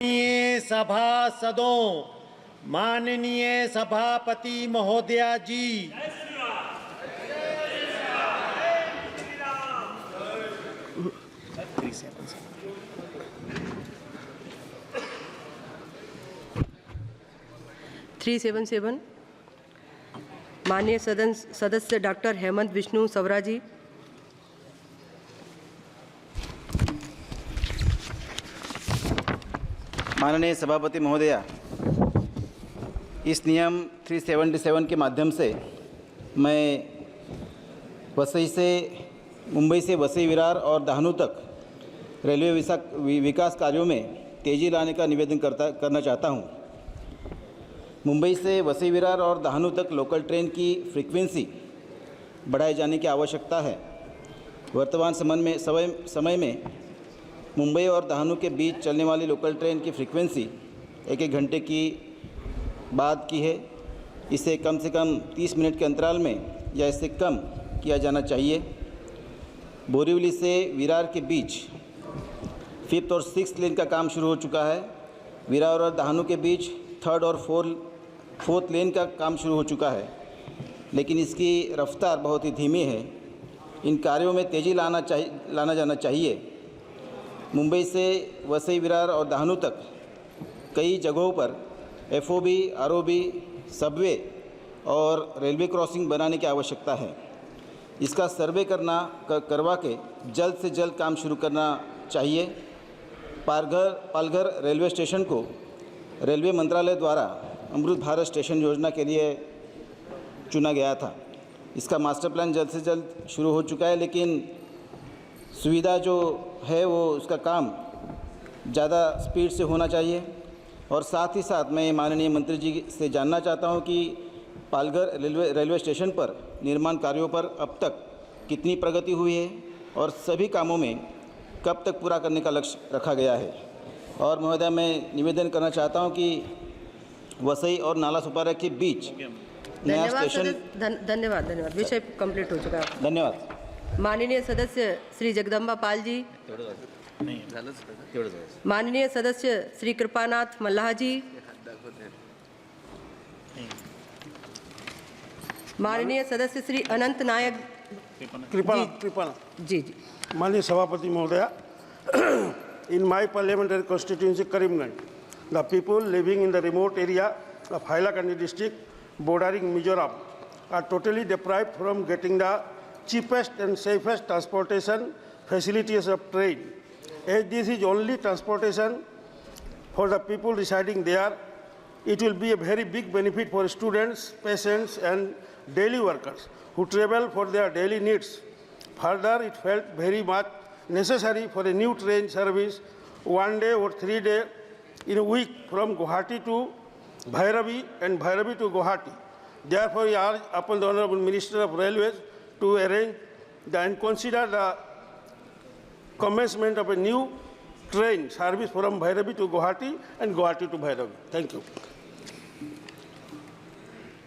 माननीय सभासदों, माननीय सभापति महोदया जी, 377 माननीय सदस्य डॉक्टर हेमंत विष्णु सवरा जी। माननीय सभापति महोदया, इस नियम 377 के माध्यम से मैं मुंबई से वसई विरार और दहानू तक रेलवे विकास कार्यों में तेज़ी लाने का निवेदन करना चाहता हूं। मुंबई से वसई विरार और दहानू तक लोकल ट्रेन की फ्रीक्वेंसी बढ़ाए जाने की आवश्यकता है। वर्तमान समय में मुंबई और दहानू के बीच चलने वाली लोकल ट्रेन की फ्रीक्वेंसी 1-1 घंटे की बाद की है। इसे कम से कम 30 मिनट के अंतराल में या इससे कम किया जाना चाहिए। बोरीवली से विरार के बीच 5th और 6th लेन का काम शुरू हो चुका है। विरार और दहानू के बीच 3rd और 4th लेन का काम शुरू हो चुका है, लेकिन इसकी रफ्तार बहुत ही धीमी है। इन कार्यों में तेज़ी लाना जाना चाहिए। मुंबई से वसई विरार और दहानू तक कई जगहों पर FOB, ROB, सबवे और रेलवे क्रॉसिंग बनाने की आवश्यकता है। इसका सर्वे करवा के जल्द से जल्द काम शुरू करना चाहिए। पालघर रेलवे स्टेशन को रेलवे मंत्रालय द्वारा अमृत भारत स्टेशन योजना के लिए चुना गया था। इसका मास्टर प्लान जल्द से जल्द शुरू हो चुका है, लेकिन सुविधा जो है वो उसका काम ज़्यादा स्पीड से होना चाहिए। और साथ ही साथ मैं माननीय मंत्री जी से जानना चाहता हूं कि पालघर रेलवे स्टेशन पर निर्माण कार्यों पर अब तक कितनी प्रगति हुई है और सभी कामों में कब तक पूरा करने का लक्ष्य रखा गया है। और महोदय, मैं निवेदन करना चाहता हूं कि वसई और नाला सुपारा के बीच नया स्टेशन। धन्यवाद। विषय कंप्लीट हो चुका है। धन्यवाद। माननीय सदस्य श्री जगदम्बा पाल जी। माननीय सदस्य श्री कृपानाथ मल्लाह जी। माननीय सदस्य श्री अनंत नायक कृपा जी। माननीय सभापति महोदया, in my parliamentary constituency Karimganj, the people living in the remote area of Hailakandi district bordering Mizoram are totally deprived from getting the cheapest and safest transportation facilities of train. As this is only transportation for the people residing there, it will be a very big benefit for students, patients and daily workers who travel for their daily needs. Further, it felt very much necessary for a new train service 1 day or 3 days in a week from Guwahati to Bhairavi and Bhairavi to Guwahati. Therefore, I urge upon the Honorable Minister of Railways to arrange and consider the commencement of a new train service from Bhairavi to Guwahati and Guwahati to Bhairavi. Thank you.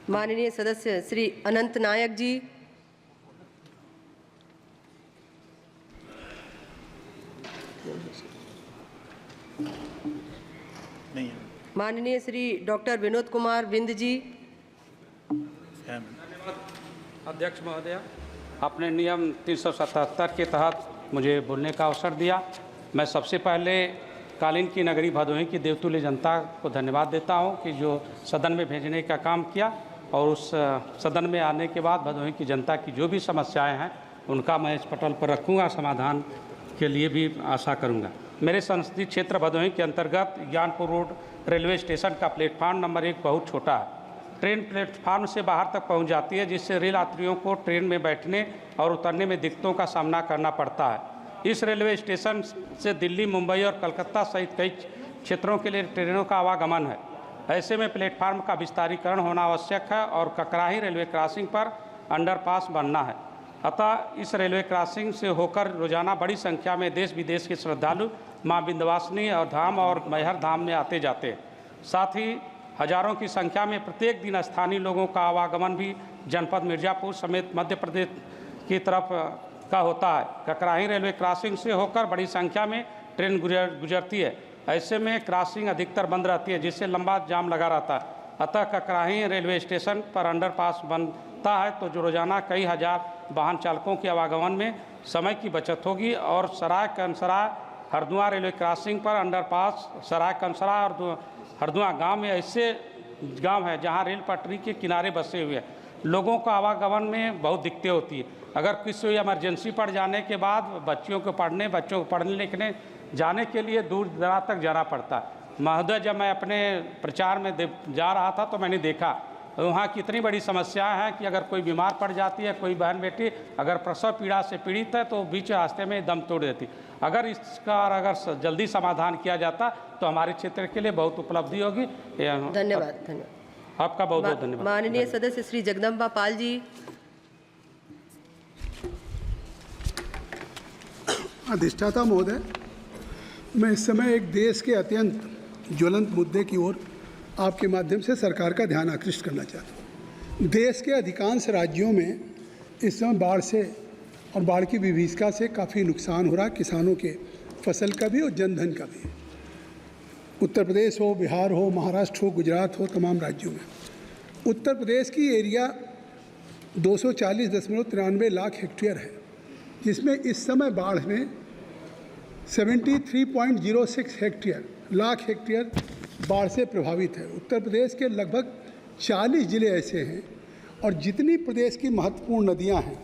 माननीय सदस्य श्री अनंत नायक जी। माननीय Shri doctor Vinod Kumar बिंद जी। अध्यक्ष महोदय, आपने नियम 377 के तहत मुझे बोलने का अवसर दिया। मैं सबसे पहले कालीन की नगरी भदोही की देवतुल्य जनता को धन्यवाद देता हूं कि जो सदन में भेजने का काम किया, और उस सदन में आने के बाद भदोही की जनता की जो भी समस्याएं हैं उनका मैं इस पटल पर रखूँगा, समाधान के लिए भी आशा करूँगा। मेरे संसदीय क्षेत्र भदोही के अंतर्गत ज्ञानपुर रोड रेलवे स्टेशन का प्लेटफार्म नंबर 1 बहुत छोटा है। ट्रेन प्लेटफार्म से बाहर तक पहुंच जाती है, जिससे रेल यात्रियों को ट्रेन में बैठने और उतरने में दिक्कतों का सामना करना पड़ता है। इस रेलवे स्टेशन से दिल्ली, मुंबई और कलकत्ता सहित कई क्षेत्रों के लिए ट्रेनों का आवागमन है। ऐसे में प्लेटफार्म का विस्तारीकरण होना आवश्यक है और ककराही रेलवे क्रॉसिंग पर अंडरपास बनना है। अतः इस रेलवे क्रॉसिंग से होकर रोजाना बड़ी संख्या में देश विदेश के श्रद्धालु मां विंध्यवासिनी और धाम और मैहर धाम में आते जाते हैं। साथ ही हजारों की संख्या में प्रत्येक दिन स्थानीय लोगों का आवागमन भी जनपद मिर्जापुर समेत मध्य प्रदेश की तरफ का होता है। ककराही रेलवे क्रॉसिंग से होकर बड़ी संख्या में ट्रेन गुजरती है। ऐसे में क्रॉसिंग अधिकतर बंद रहती है, जिससे लंबा जाम लगा रहता है। अतः ककराही रेलवे स्टेशन पर अंडरपास बनता है तो जो रोजाना कई हजार वाहन चालकों के आवागमन में समय की बचत होगी। और सराय कंसरा हरदुआ रेलवे क्रॉसिंग पर अंडरपास सराय कंसरा और हरदुआ गांव में ऐसे गांव है जहां रेल पटरी के किनारे बसे हुए हैं। लोगों को आवागमन में बहुत दिक्कतें होती है। अगर किसी इमरजेंसी पड़ जाने के बाद बच्चों को पढ़ने लिखने जाने के लिए दूर दराज तक जाना पड़ता है। महोदय, जब मैं अपने प्रचार में जा रहा था तो मैंने देखा वहाँ कितनी बड़ी समस्या है कि अगर कोई बीमार पड़ जाती है, कोई बहन बेटी अगर प्रसव पीड़ा से पीड़ित है तो बीच रास्ते में दम तोड़ देती। अगर इसका अगर जल्दी समाधान किया जाता तो हमारे क्षेत्र के लिए बहुत उपलब्धि होगी। धन्यवाद। आपका बहुत बहुत धन्यवाद। माननीय सदस्य श्री जगदम्बा पाल जी। अधिष्ठाता महोदय, मैं इस समय एक देश के अत्यंत ज्वलंत मुद्दे की ओर आपके माध्यम से सरकार का ध्यान आकृष्ट करना चाहता हूँ। देश के अधिकांश राज्यों में इस समय बाढ़ से और बाढ़ की विभीषिका से काफ़ी नुकसान हो रहा है, किसानों के फसल का भी और जनधन का भी। उत्तर प्रदेश हो, बिहार हो, महाराष्ट्र हो, गुजरात हो, तमाम राज्यों में। उत्तर प्रदेश की एरिया 240.93 लाख हेक्टेयर है, जिसमें इस समय बाढ़ में 73.06 लाख हेक्टेयर बाढ़ से प्रभावित है। उत्तर प्रदेश के लगभग 40 ज़िले ऐसे हैं और जितनी प्रदेश की महत्वपूर्ण नदियां हैं,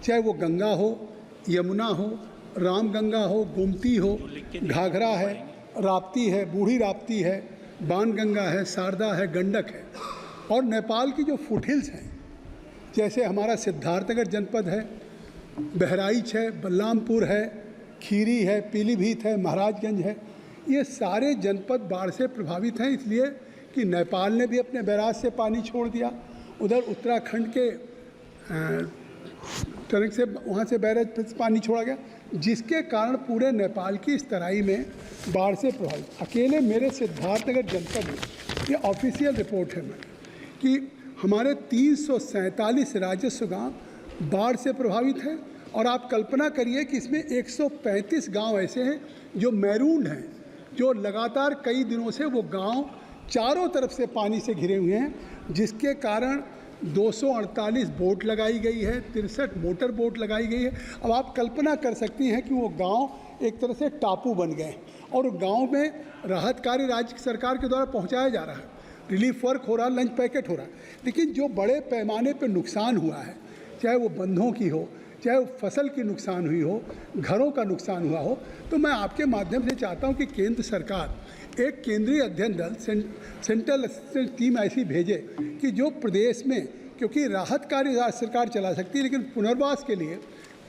चाहे वो गंगा हो, यमुना हो, रामगंगा हो, गोमती हो, घाघरा है, राप्ती है, बूढ़ी राप्ती है, बाणगंगा है, शारदा है, गंडक है, और नेपाल की जो फुटहिल्स हैं, जैसे हमारा सिद्धार्थनगर जनपद है, बहराइच है, बलरामपुर है, खीरी है, पीलीभीत है, महाराजगंज है, ये सारे जनपद बाढ़ से प्रभावित हैं। इसलिए कि नेपाल ने भी अपने बैराज से पानी छोड़ दिया, उधर उत्तराखंड के टरक से वहाँ से बैराज से पानी छोड़ा गया, जिसके कारण पूरे नेपाल की इस तराई में बाढ़ से प्रभावित। अकेले मेरे सिद्धार्थनगर जनपद में ये ऑफिशियल रिपोर्ट है कि हमारे 347 राजस्व गांव बाढ़ से प्रभावित हैं। और आप कल्पना करिए कि इसमें 135 गांव ऐसे हैं जो मैरून हैं, जो लगातार कई दिनों से वो गांव चारों तरफ से पानी से घिरे हुए हैं, जिसके कारण 248 बोट लगाई गई है, 63 मोटर बोट लगाई गई है। अब आप कल्पना कर सकती हैं कि वो गांव एक तरह से टापू बन गए और गांव में राहत कार्य राज्य सरकार के द्वारा पहुंचाया जा रहा है, रिलीफ वर्क हो रहा है, लंच पैकेट हो रहा है। लेकिन जो बड़े पैमाने पर नुकसान हुआ है, चाहे वो बंधों की हो, चाहे वो फसल की नुकसान हुई हो, घरों का नुकसान हुआ हो, तो मैं आपके माध्यम से चाहता हूं कि केंद्र सरकार एक केंद्रीय अध्ययन दल, सेंट्रल असिस्टेंस टीम ऐसी भेजे कि जो प्रदेश में, क्योंकि राहत कार्य राज्य सरकार चला सकती है, लेकिन पुनर्वास के लिए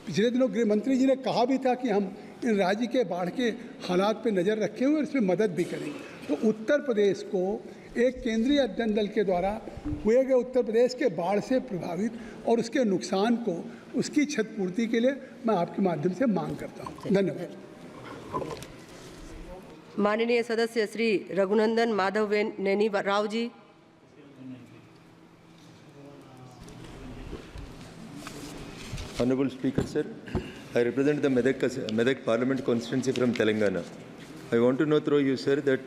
पिछले दिनों गृह मंत्री जी ने कहा भी था कि हम इन राज्य के बाढ़ के हालात पर नज़र रखे हुए और इसमें मदद भी करेंगे। तो उत्तर प्रदेश को एक केंद्रीय अध्ययन दल के द्वारा हुए गए उत्तर प्रदेश के बाढ़ से प्रभावित और उसके नुकसान को, उसकी क्षतिपूर्ति के लिए मैं आपके माध्यम से मांग करता हूं। धन्यवाद। माननीय सदस्य Shri Raghunandan Madhav Naini Rao ji. Honorable Speaker, sir, I represent the Medak Parliament constituency from Telangana. I want to know through you, sir, that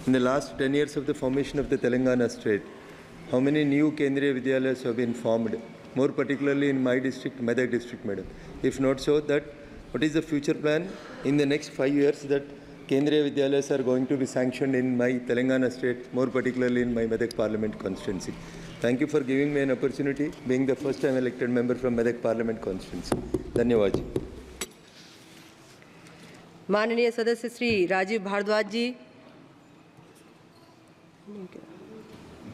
in the last 10 years of the formation of the Telangana state, how many new Kendriya Vidyalayas have been formed, more particularly in my district, Medak district, madam? If not so, that what is the future plan in the next 5 years that Kendriya Vidyalayas are going to be sanctioned in my Telangana state, more particularly in my Medak Parliament constituency? Thank you for giving me an opportunity, being the first time elected member from Medak Parliament constituency. Dhanyawad. माननीय सदस्य श्री राजीव भारद्वाज जी।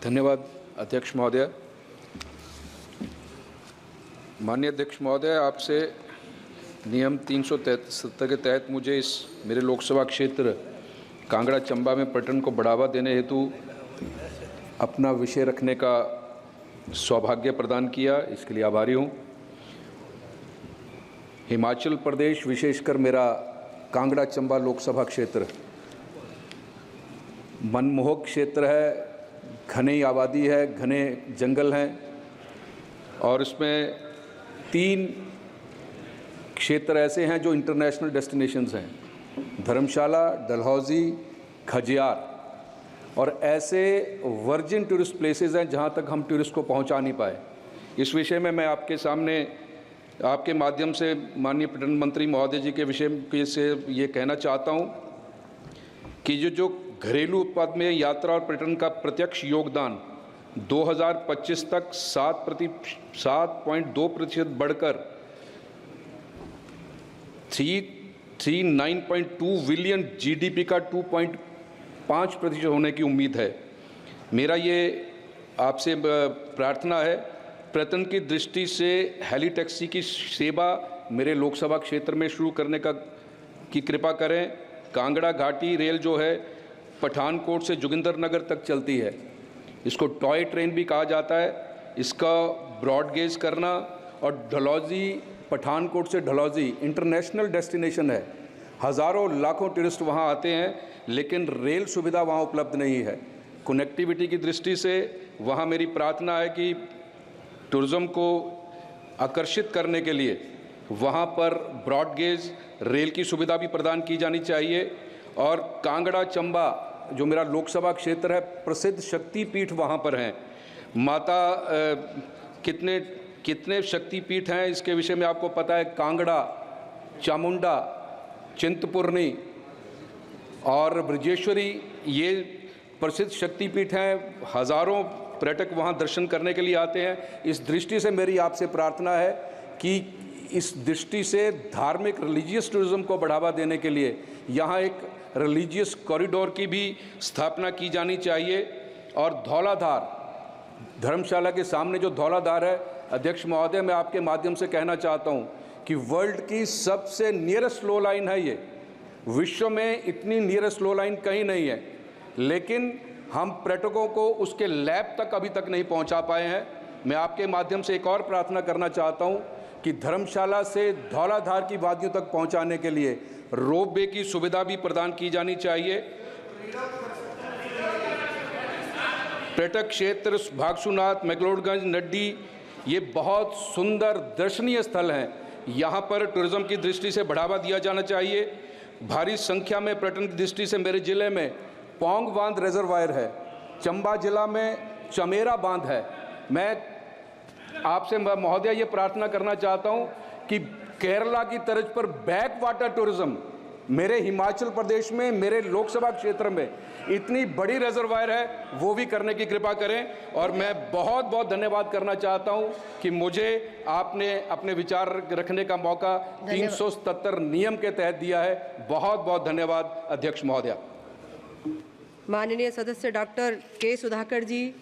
धन्यवाद अध्यक्ष महोदय। माननीय अध्यक्ष महोदय, आपसे नियम 373 के तहत मुझे इस मेरे लोकसभा क्षेत्र कांगड़ा चंबा में पर्यटन को बढ़ावा देने हेतु अपना विषय रखने का सौभाग्य प्रदान किया, इसके लिए आभारी हूँ। हिमाचल प्रदेश, विशेषकर मेरा कांगड़ा चंबा लोकसभा क्षेत्र मनमोहक क्षेत्र है, घनी आबादी है, घने जंगल हैं और इसमें 3 क्षेत्र ऐसे हैं जो इंटरनेशनल डेस्टिनेशंस हैं। धर्मशाला, डलहौजी, खजियार और ऐसे वर्जिन टूरिस्ट प्लेसेस हैं जहां तक हम टूरिस्ट को पहुंचा नहीं पाए। इस विषय में मैं आपके सामने आपके माध्यम से माननीय पर्यटन मंत्री महोदय जी के विषय से ये कहना चाहता हूं कि जो घरेलू उत्पाद में यात्रा और पर्यटन का प्रत्यक्ष योगदान 2025 तक 7.2% बढ़कर 339.2 बिलियन जीडीपी का 2.5% होने की उम्मीद है। मेरा ये आपसे प्रार्थना है, पर्यटन की दृष्टि से हेली टैक्सी की सेवा मेरे लोकसभा क्षेत्र में शुरू करने की कृपा करें। कांगड़ा घाटी रेल जो है पठानकोट से जोगिंदरनगर तक चलती है, इसको टॉय ट्रेन भी कहा जाता है, इसका ब्रॉड गेज करना और डलहौजी, पठानकोट से डलहौजी इंटरनेशनल डेस्टिनेशन है। हज़ारों लाखों टूरिस्ट वहाँ आते हैं, लेकिन रेल सुविधा वहाँ उपलब्ध नहीं है। कनेक्टिविटी की दृष्टि से वहाँ मेरी प्रार्थना है कि टूरिज़्म को आकर्षित करने के लिए वहाँ पर ब्रॉड गेज रेल की सुविधा भी प्रदान की जानी चाहिए। और कांगड़ा चंबा जो मेरा लोकसभा क्षेत्र है, प्रसिद्ध शक्तिपीठ वहाँ पर हैं। माता कितने शक्तिपीठ हैं इसके विषय में आपको पता है। कांगड़ा, चामुंडा, चिंतपूर्णी और ब्रजेश्वरी ये प्रसिद्ध शक्तिपीठ हैं। हज़ारों पर्यटक वहाँ दर्शन करने के लिए आते हैं। इस दृष्टि से मेरी आपसे प्रार्थना है कि इस दृष्टि से धार्मिक रिलीजियस टूरिज़्म को बढ़ावा देने के लिए यहाँ एक रिलीजियस कॉरिडोर की भी स्थापना की जानी चाहिए। और धौलाधार, धर्मशाला के सामने जो धौलाधार है, अध्यक्ष महोदय मैं आपके माध्यम से कहना चाहता हूँ कि वर्ल्ड की सबसे नियरेस्ट स्लो लाइन है ये। विश्व में इतनी नियरेस्ट स्लो लाइन कहीं नहीं है, लेकिन हम पर्यटकों को उसके लैब तक अभी तक नहीं पहुंचा पाए हैं। मैं आपके माध्यम से एक और प्रार्थना करना चाहता हूं कि धर्मशाला से धौलाधार की वादियों तक पहुंचाने के लिए रोपवे की सुविधा भी प्रदान की जानी चाहिए। पर्यटक क्षेत्र भागसूनाथ, मैक्लोडगंज, नड्डी ये बहुत सुंदर दर्शनीय स्थल हैं। यहाँ पर टूरिज़्म की दृष्टि से बढ़ावा दिया जाना चाहिए। भारी संख्या में पर्यटन की दृष्टि से मेरे ज़िले में पौंग बांध रिजर्वायर है, चंबा जिला में चमेरा बांध है। मैं आपसे महोदय ये प्रार्थना करना चाहता हूँ कि केरला की तर्ज पर बैक वाटर टूरिज़्म मेरे हिमाचल प्रदेश में, मेरे लोकसभा क्षेत्र में इतनी बड़ी रिजर्वायर है, वो भी करने की कृपा करें। और मैं बहुत बहुत धन्यवाद करना चाहता हूं कि मुझे आपने अपने विचार रखने का मौका 377 नियम के तहत दिया है। बहुत बहुत धन्यवाद अध्यक्ष महोदया। माननीय सदस्य डॉक्टर के सुधाकर जी।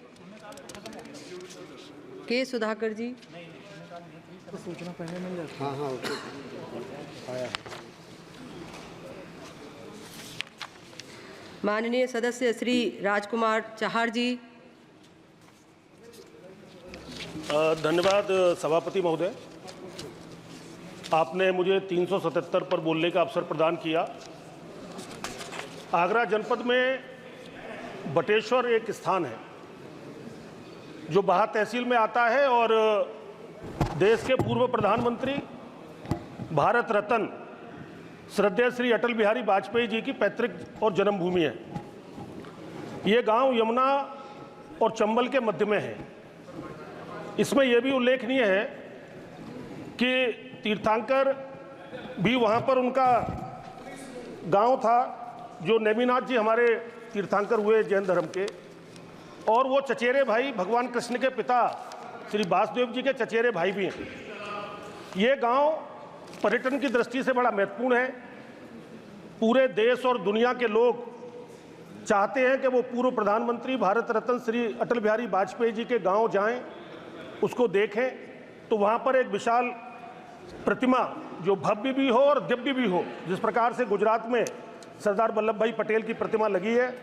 के सुधाकर जी। माननीय सदस्य श्री राजकुमार चाहर जी। धन्यवाद सभापति महोदय, आपने मुझे 377 पर बोलने का अवसर प्रदान किया। आगरा जनपद में बटेश्वर एक स्थान है जो बाहा तहसील में आता है और देश के पूर्व प्रधानमंत्री, भारत रत्न श्रद्धेय श्री अटल बिहारी वाजपेयी जी की पैतृक और जन्मभूमि है। ये गांव यमुना और चंबल के मध्य में है। इसमें यह भी उल्लेखनीय है कि तीर्थंकर भी वहाँ पर उनका गांव था, जो नेमिनाथ जी हमारे तीर्थंकर हुए जैन धर्म के, और वो चचेरे भाई भगवान कृष्ण के पिता श्री वासुदेव जी के चचेरे भाई भी हैं। ये गांव पर्यटन की दृष्टि से बड़ा महत्वपूर्ण है। पूरे देश और दुनिया के लोग चाहते हैं कि वो पूर्व प्रधानमंत्री भारत रत्न श्री अटल बिहारी वाजपेयी जी के गांव जाएं, उसको देखें। तो वहाँ पर एक विशाल प्रतिमा जो भव्य भी हो और दिव्य भी हो, जिस प्रकार से गुजरात में सरदार वल्लभ भाई पटेल की प्रतिमा लगी है,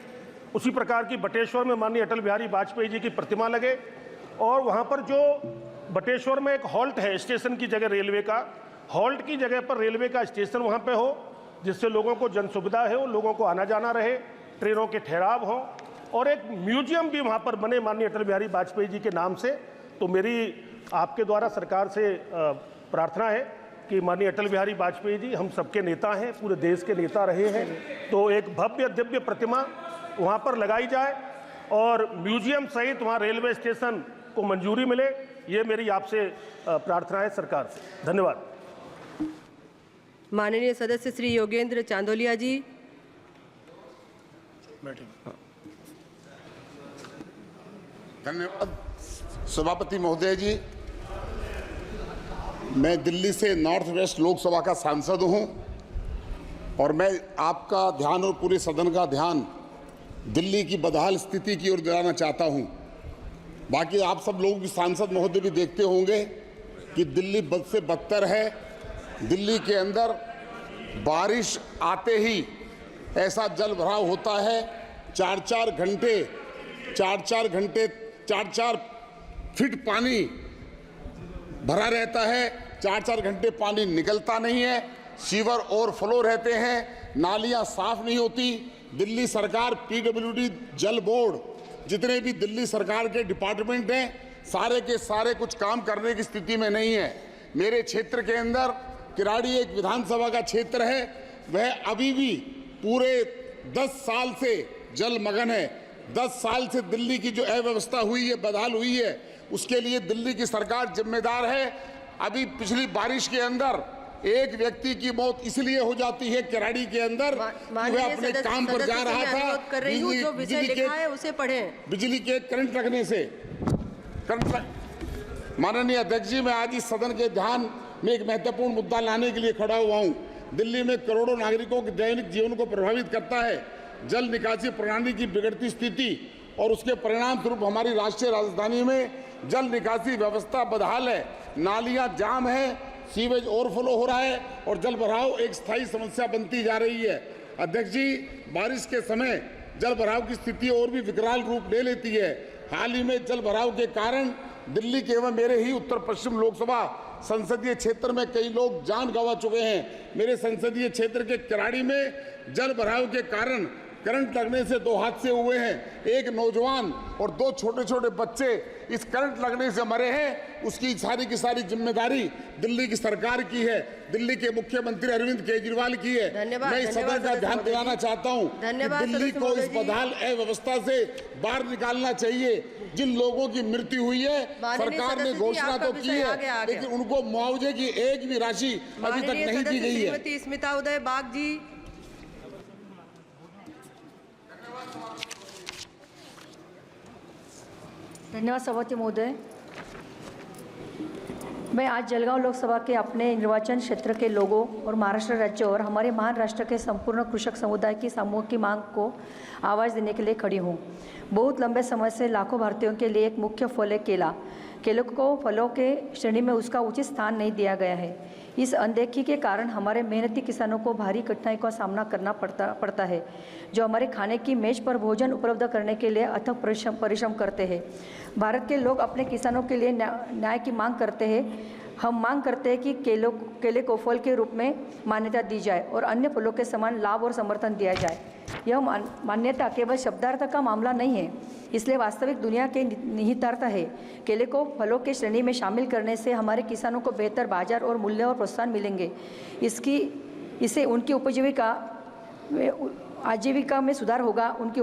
उसी प्रकार की बटेश्वर में माननीय अटल बिहारी वाजपेयी जी की प्रतिमा लगे। और वहाँ पर जो बटेश्वर में एक हॉल्ट है, स्टेशन की जगह रेलवे का, हॉल्ट की जगह पर रेलवे का स्टेशन वहाँ पे हो, जिससे लोगों को जन सुविधा है, लोगों को आना जाना रहे, ट्रेनों के ठहराव हो, और एक म्यूजियम भी वहाँ पर बने माननीय अटल बिहारी वाजपेयी जी के नाम से। तो मेरी आपके द्वारा सरकार से प्रार्थना है कि माननीय अटल बिहारी वाजपेयी जी हम सबके नेता हैं, पूरे देश के नेता रहे हैं, तो एक भव्य दिव्य प्रतिमा वहाँ पर लगाई जाए और म्यूजियम सहित वहाँ रेलवे स्टेशन को मंजूरी मिले। ये मेरी आपसे प्रार्थना है सरकार से। धन्यवाद। माननीय सदस्य श्री योगेंद्र चांदोलिया जी। धन्यवाद सभापति महोदय जी। मैं दिल्ली से नॉर्थ वेस्ट लोकसभा का सांसद हूं और मैं आपका ध्यान और पूरे सदन का ध्यान दिल्ली की बदहाल स्थिति की ओर दिलाना चाहता हूं। बाकी आप सब लोग भी सांसद महोदय भी देखते होंगे कि दिल्ली बद से बदतर है। दिल्ली के अंदर बारिश आते ही ऐसा जल भराव होता है, 4-4 फीट पानी भरा रहता है, 4-4 घंटे पानी निकलता नहीं है, सीवर ओवरफ्लो रहते हैं, नालियां साफ नहीं होती। दिल्ली सरकार, पीडब्ल्यूडी, जल बोर्ड, जितने भी दिल्ली सरकार के डिपार्टमेंट हैं, सारे के सारे कुछ काम करने की स्थिति में नहीं है। मेरे क्षेत्र के अंदर किराड़ी एक विधानसभा का क्षेत्र है, वह अभी भी पूरे 10 साल से जलमग्न है। 10 साल से दिल्ली की जो अव्यवस्था हुई है, बदहाल हुई है, उसके लिए दिल्ली की सरकार जिम्मेदार है। अभी पिछली बारिश के अंदर एक व्यक्ति की मौत इसलिए हो जाती है किराड़ी के अंदर कि वह अपने काम पर जा रहा था, बिजली के करंट लगने से। माननीय अध्यक्ष जी, मैं आज इस सदन के ध्यान में एक महत्वपूर्ण मुद्दा लाने के लिए खड़ा हुआ हूं। दिल्ली में करोड़ों नागरिकों के दैनिक जीवन को प्रभावित करता है जल निकासी प्रणाली की बिगड़ती स्थिति और उसके परिणाम स्वरूप हमारी राष्ट्रीय राजधानी में जल निकासी व्यवस्था बदहाल है, नालियां जाम है, सीवेज ओवरफ्लो हो रहा है और जल भराव एक स्थायी समस्या बनती जा रही है। अध्यक्ष जी, बारिश के समय जल भराव की स्थिति और भी विकराल रूप ले लेती है। हाल ही में जल भराव के कारण दिल्ली के एवं मेरे ही उत्तर पश्चिम लोकसभा संसदीय क्षेत्र में कई लोग जान गंवा चुके हैं। मेरे संसदीय क्षेत्र के किराड़ी में जल भराव के कारण करंट लगने से 2 हादसे हुए हैं। एक नौजवान और 2 छोटे छोटे बच्चे इस करंट लगने से मरे हैं। उसकी सारी की सारी जिम्मेदारी दिल्ली की सरकार की है, दिल्ली के मुख्यमंत्री अरविंद केजरीवाल की है। मैं इस सदन का ध्यान दिलाना चाहता हूं कि दिल्ली को इस बदहाल अव्यवस्था से बाहर निकालना चाहिए। जिन लोगों की मृत्यु हुई है, सरकार ने घोषणा तो की है, लेकिन उनको मुआवजे की एक भी राशि अभी तक नहीं दी गई है। स्मिता उदय बाग जी। धन्यवाद सभापति महोदय। मैं आज जलगांव लोकसभा के अपने निर्वाचन क्षेत्र के लोगों और महाराष्ट्र राज्य और हमारे महान राष्ट्र के संपूर्ण कृषक समुदाय की समूह की मांग को आवाज़ देने के लिए खड़ी हूँ। बहुत लंबे समय से लाखों भारतीयों के लिए एक मुख्य फल है केला। केले को फलों के श्रेणी में उसका उचित स्थान नहीं दिया गया है। इस अनदेखी के कारण हमारे मेहनती किसानों को भारी कठिनाई का सामना करना पड़ता है, जो हमारे खाने की मेज पर भोजन उपलब्ध करने के लिए अथक परिश्रम करते हैं। भारत के लोग अपने किसानों के लिए न्याय की मांग करते हैं। हम मांग करते हैं कि केले को फल के रूप में मान्यता दी जाए और अन्य फलों के समान लाभ और समर्थन दिया जाए। यह मान्यता केवल शब्दार्थ का मामला नहीं है, इसलिए वास्तविक दुनिया के निहितार्थ है। केले को फलों के श्रेणी में शामिल करने से हमारे किसानों को बेहतर बाजार और मूल्य और प्रोत्साहन मिलेंगे। इससे उनकी आजीविका में सुधार होगा, उनकी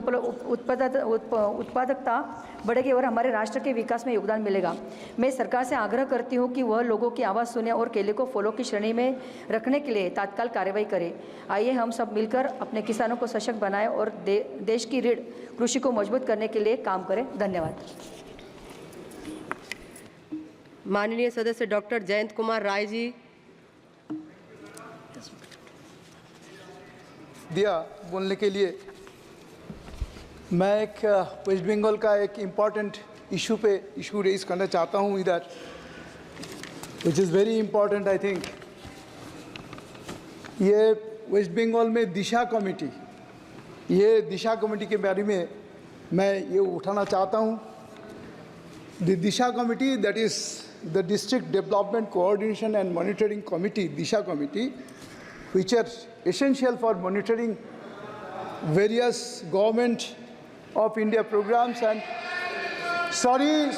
उत्पादकता बढ़ेगी और हमारे राष्ट्र के विकास में योगदान मिलेगा। मैं सरकार से आग्रह करती हूँ कि वह लोगों की आवाज़ सुने और केले को फलों की श्रेणी में रखने के लिए तत्काल कार्रवाई करे। आइए हम सब मिलकर अपने किसानों को सशक्त बनाएं और देश की रीढ़ कृषि को मजबूत करने के लिए काम करें। धन्यवाद। माननीय सदस्य डॉक्टर जयंत कुमार राय जी। दिया बोलने के लिए। मैं एक वेस्ट बंगाल का एक इम्पॉर्टेंट इशू रेज करना चाहता हूँ इधर, which is very important I think. ये वेस्ट बंगाल में दिशा कमेटी के बारे में मैं ये उठाना चाहता हूँ। The Disha committee, that is the district development coordination and monitoring committee, Disha committee, which are essential for monitoring various government of India programs and sorry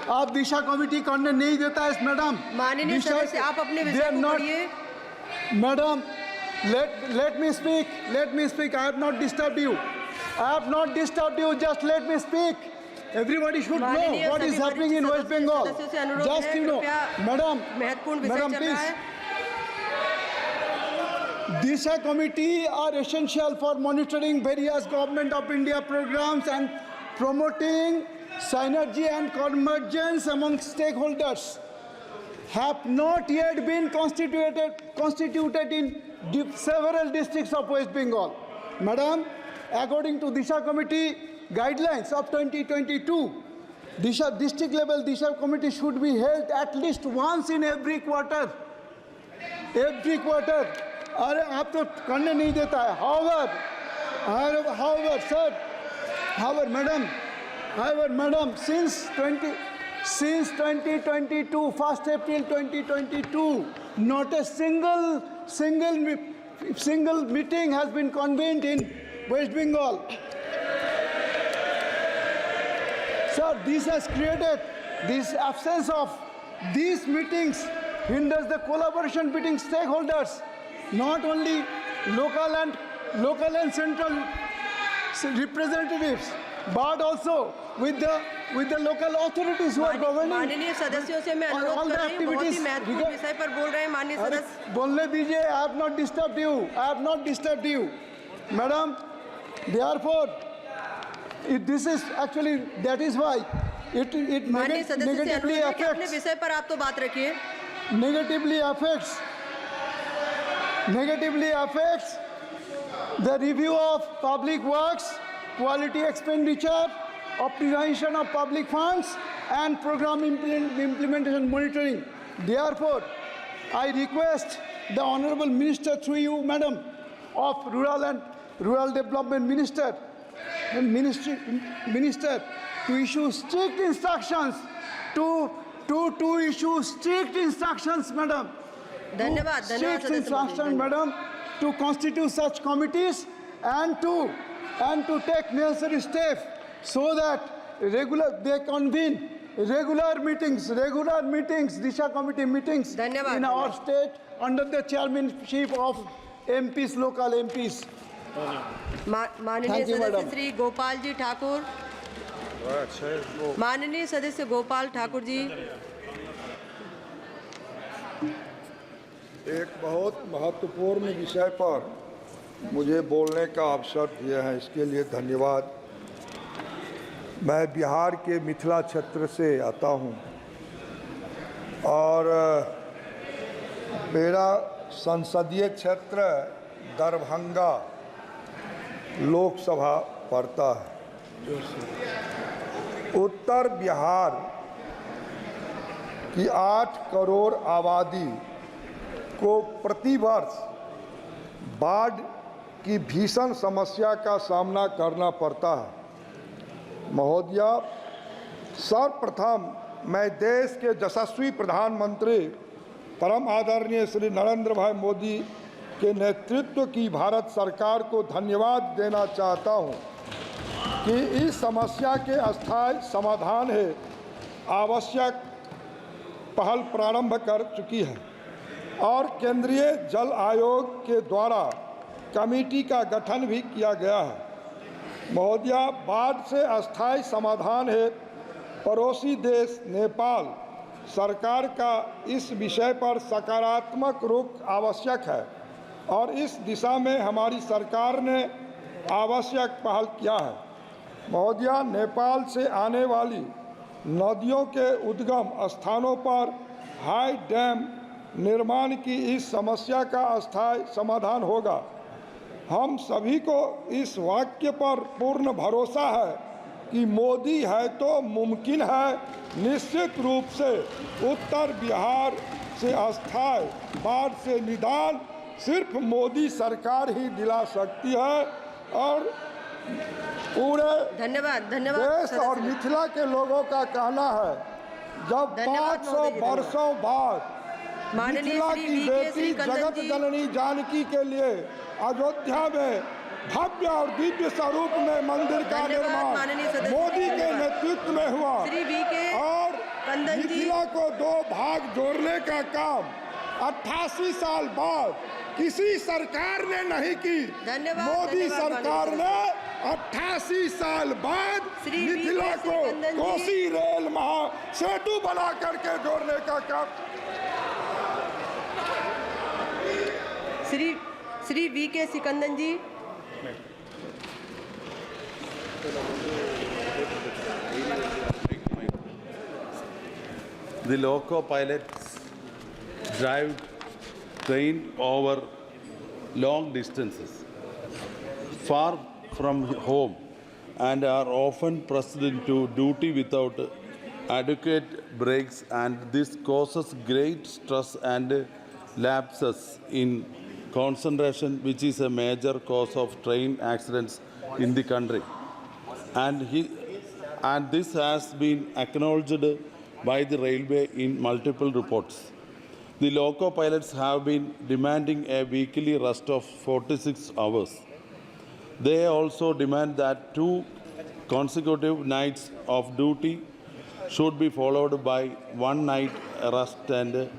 आप दिशा कमेटी करने नहीं देता है मैडम। माननीय सदस्य, आप अपने विषय को पढ़िए। Madam, let me speak. I have not disturbed you. Just let me speak. Everybody should know what is happening in West Bengal. Just you know, madam, please. Disha committee are essential for monitoring various Government of India programs and promoting synergy and convergence among stakeholders. Have not yet been constituted in several districts of West Bengal. Madam, according to Disha committee guidelines of 2022, district level Disha committee should be held at least once in every quarter. अरे आप तो करने नहीं देता है। However, madam, since 2022, 1st April 2022, not a single meeting has been convened in West Bengal. Sir, this has created this absence of these meetings hinders the collaboration between stakeholders, not only local and central representatives, but also with the local authorities who are governing. माननीय सदस्यों से मैं अनुरोध कर रही हूं, बहुत ही महत्वपूर्ण विषय पर बोल रहे हैं माननीय सदस्य। बोलने दीजिए। I have not disturbed you, madam. Therefore, this is actually, that is why it negatively affects. अपने विषय पर आप तो बात रखिए। Negatively affects the review of public works, quality expenditure, optimization of public funds, and program implementation monitoring. Therefore, I request the Honorable Minister, through you, Madam, of Rural Development Minister, to issue strict instructions madam. धन्यवाद strict instructions, madam, to constitute such committees and to take necessary steps so that they convene regular meetings, Disha committee meetings in our state under the chairmanship of MPs, local MPs. माननीय सदस्य श्री गोपाल जी ठाकुर। माननीय सदस्य गोपाल ठाकुर जी। एक बहुत महत्वपूर्ण विषय पर मुझे बोलने का अवसर दिया है, इसके लिए धन्यवाद। मैं बिहार के मिथिला क्षेत्र से आता हूं और मेरा संसदीय क्षेत्र दरभंगा लोकसभा पड़ता है। उत्तर बिहार की 8 करोड़ आबादी को प्रतिवर्ष बाढ़ की भीषण समस्या का सामना करना पड़ता है। महोदय, सर्वप्रथम मैं देश के यशस्वी प्रधानमंत्री परम आदरणीय श्री नरेंद्र भाई मोदी के नेतृत्व की भारत सरकार को धन्यवाद देना चाहता हूं कि इस समस्या के अस्थायी समाधान है आवश्यक पहल प्रारंभ कर चुकी है और केंद्रीय जल आयोग के द्वारा कमेटी का गठन भी किया गया है। महोदय, बाढ़ से अस्थायी समाधान है पड़ोसी देश नेपाल सरकार का इस विषय पर सकारात्मक रुख आवश्यक है और इस दिशा में हमारी सरकार ने आवश्यक पहल किया है। महोदय, नेपाल से आने वाली नदियों के उद्गम स्थानों पर हाई डैम निर्माण की इस समस्या का अस्थायी समाधान होगा। हम सभी को इस वाक्य पर पूर्ण भरोसा है कि मोदी है तो मुमकिन है। निश्चित रूप से उत्तर बिहार से अस्थायी बाढ़ से निदान सिर्फ मोदी सरकार ही दिला सकती है और पूरे धन्यवाद देश और मिथिला के लोगों का कहना है जब 500 वर्षों बाद मिथिला की बेटी जगत जननी जानकी के लिए अयोध्या में भव्य और दिव्य स्वरूप में मंदिर का निर्माण मोदी के नेतृत्व में हुआ और कंदन जी। मिथिला को दो भाग जोड़ने का काम 88 साल बाद किसी सरकार ने नहीं की। धन्यवाद, मोदी धन्यवाद सरकार माननीय ने 88 साल बाद श्री मिथिला वी.के. को सिकंदन जी। कोसी रेल महा सेतु बना करके जोड़ने का काम। Shri V K. Sikandan ji. The loco pilots drive train over long distances, far from home, and are often pressed into duty without adequate breaks, and this causes great stress and lapses in concentration, which is a major cause of train accidents in the country. And this has been acknowledged by the railway in multiple reports. The loco pilots have been demanding a weekly rest of 46 hours. They also demand that 2 consecutive nights of duty should be followed by 1 night rest, and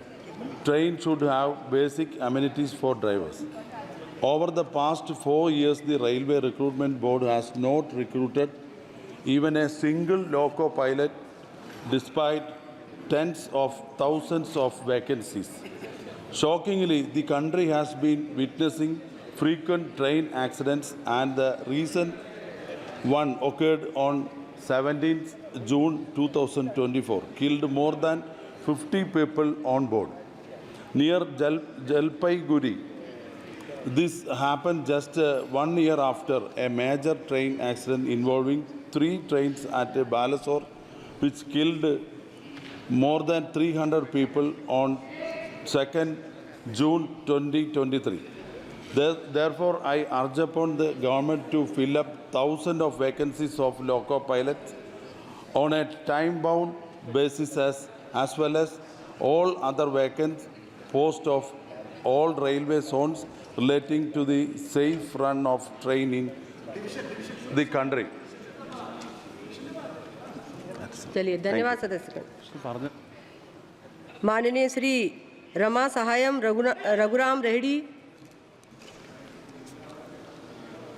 train should have basic amenities for drivers. Over the past 4 years, the Railway Recruitment Board has not recruited even a single loco pilot, despite tens of thousands of vacancies. Shockingly, the country has been witnessing frequent train accidents, and the recent one occurred on 17th June 2024, killed more than 50 people on board. Near Jalpaiguri, this happened just 1 year after a major train accident involving 3 trains at Balasore, which killed more than 300 people on 2nd June 2023. Therefore, I urge upon the government to fill up thousands of vacancies of loco pilots on a time-bound basis, as well as all other vacant posts of all railway zones relating to the safe run of train in the country. चलिए, धन्यवाद सदस्य। माननीय Shri Rama सहायम Raghuram Reddy.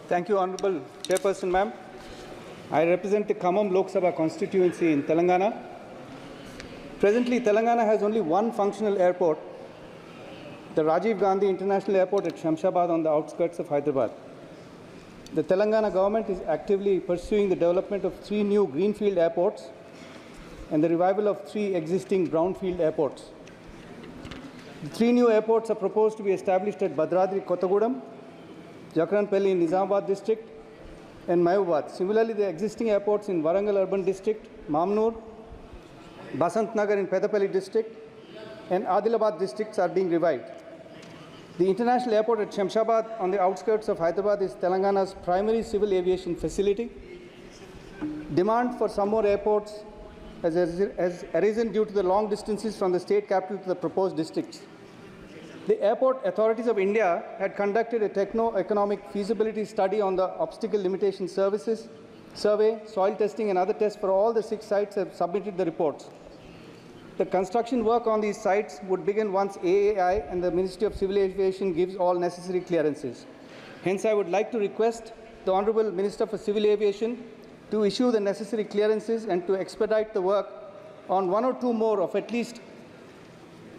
Thank you, Honorable Chairperson, ma'am. I represent the Khammam Lok Sabha constituency in Telangana. Presently, Telangana has only one functional airport, the Rajiv Gandhi International Airport at Shamshabad on the outskirts of Hyderabad. The Telangana government is actively pursuing the development of 3 new greenfield airports and the revival of 3 existing brownfield airports. The 3 new airports are proposed to be established at Bhadradri, Kottagudam, Jakranpalli in Nizamabad district, and Mahbubad. Similarly, the existing airports in Warangal urban district, Mamnoor, Basant Nagar in Peddapalli district, and Adilabad districts are being revived. The international airport at Shamshabad on the outskirts of Hyderabad is Telangana's primary civil aviation facility. Demand for some more airports has arisen due to the long distances from the state capital to the proposed districts. The Airport Authorities of India had conducted a techno-economic feasibility study on the obstacle limitation services, survey, soil testing, and other tests for all the 6 sites have submitted the reports. The construction work on these sites would begin once AAI and the Ministry of Civil Aviation gives all necessary clearances. Hence, I would like to request the Honorable Minister for Civil Aviation to issue the necessary clearances and to expedite the work on 1 or 2 more of at least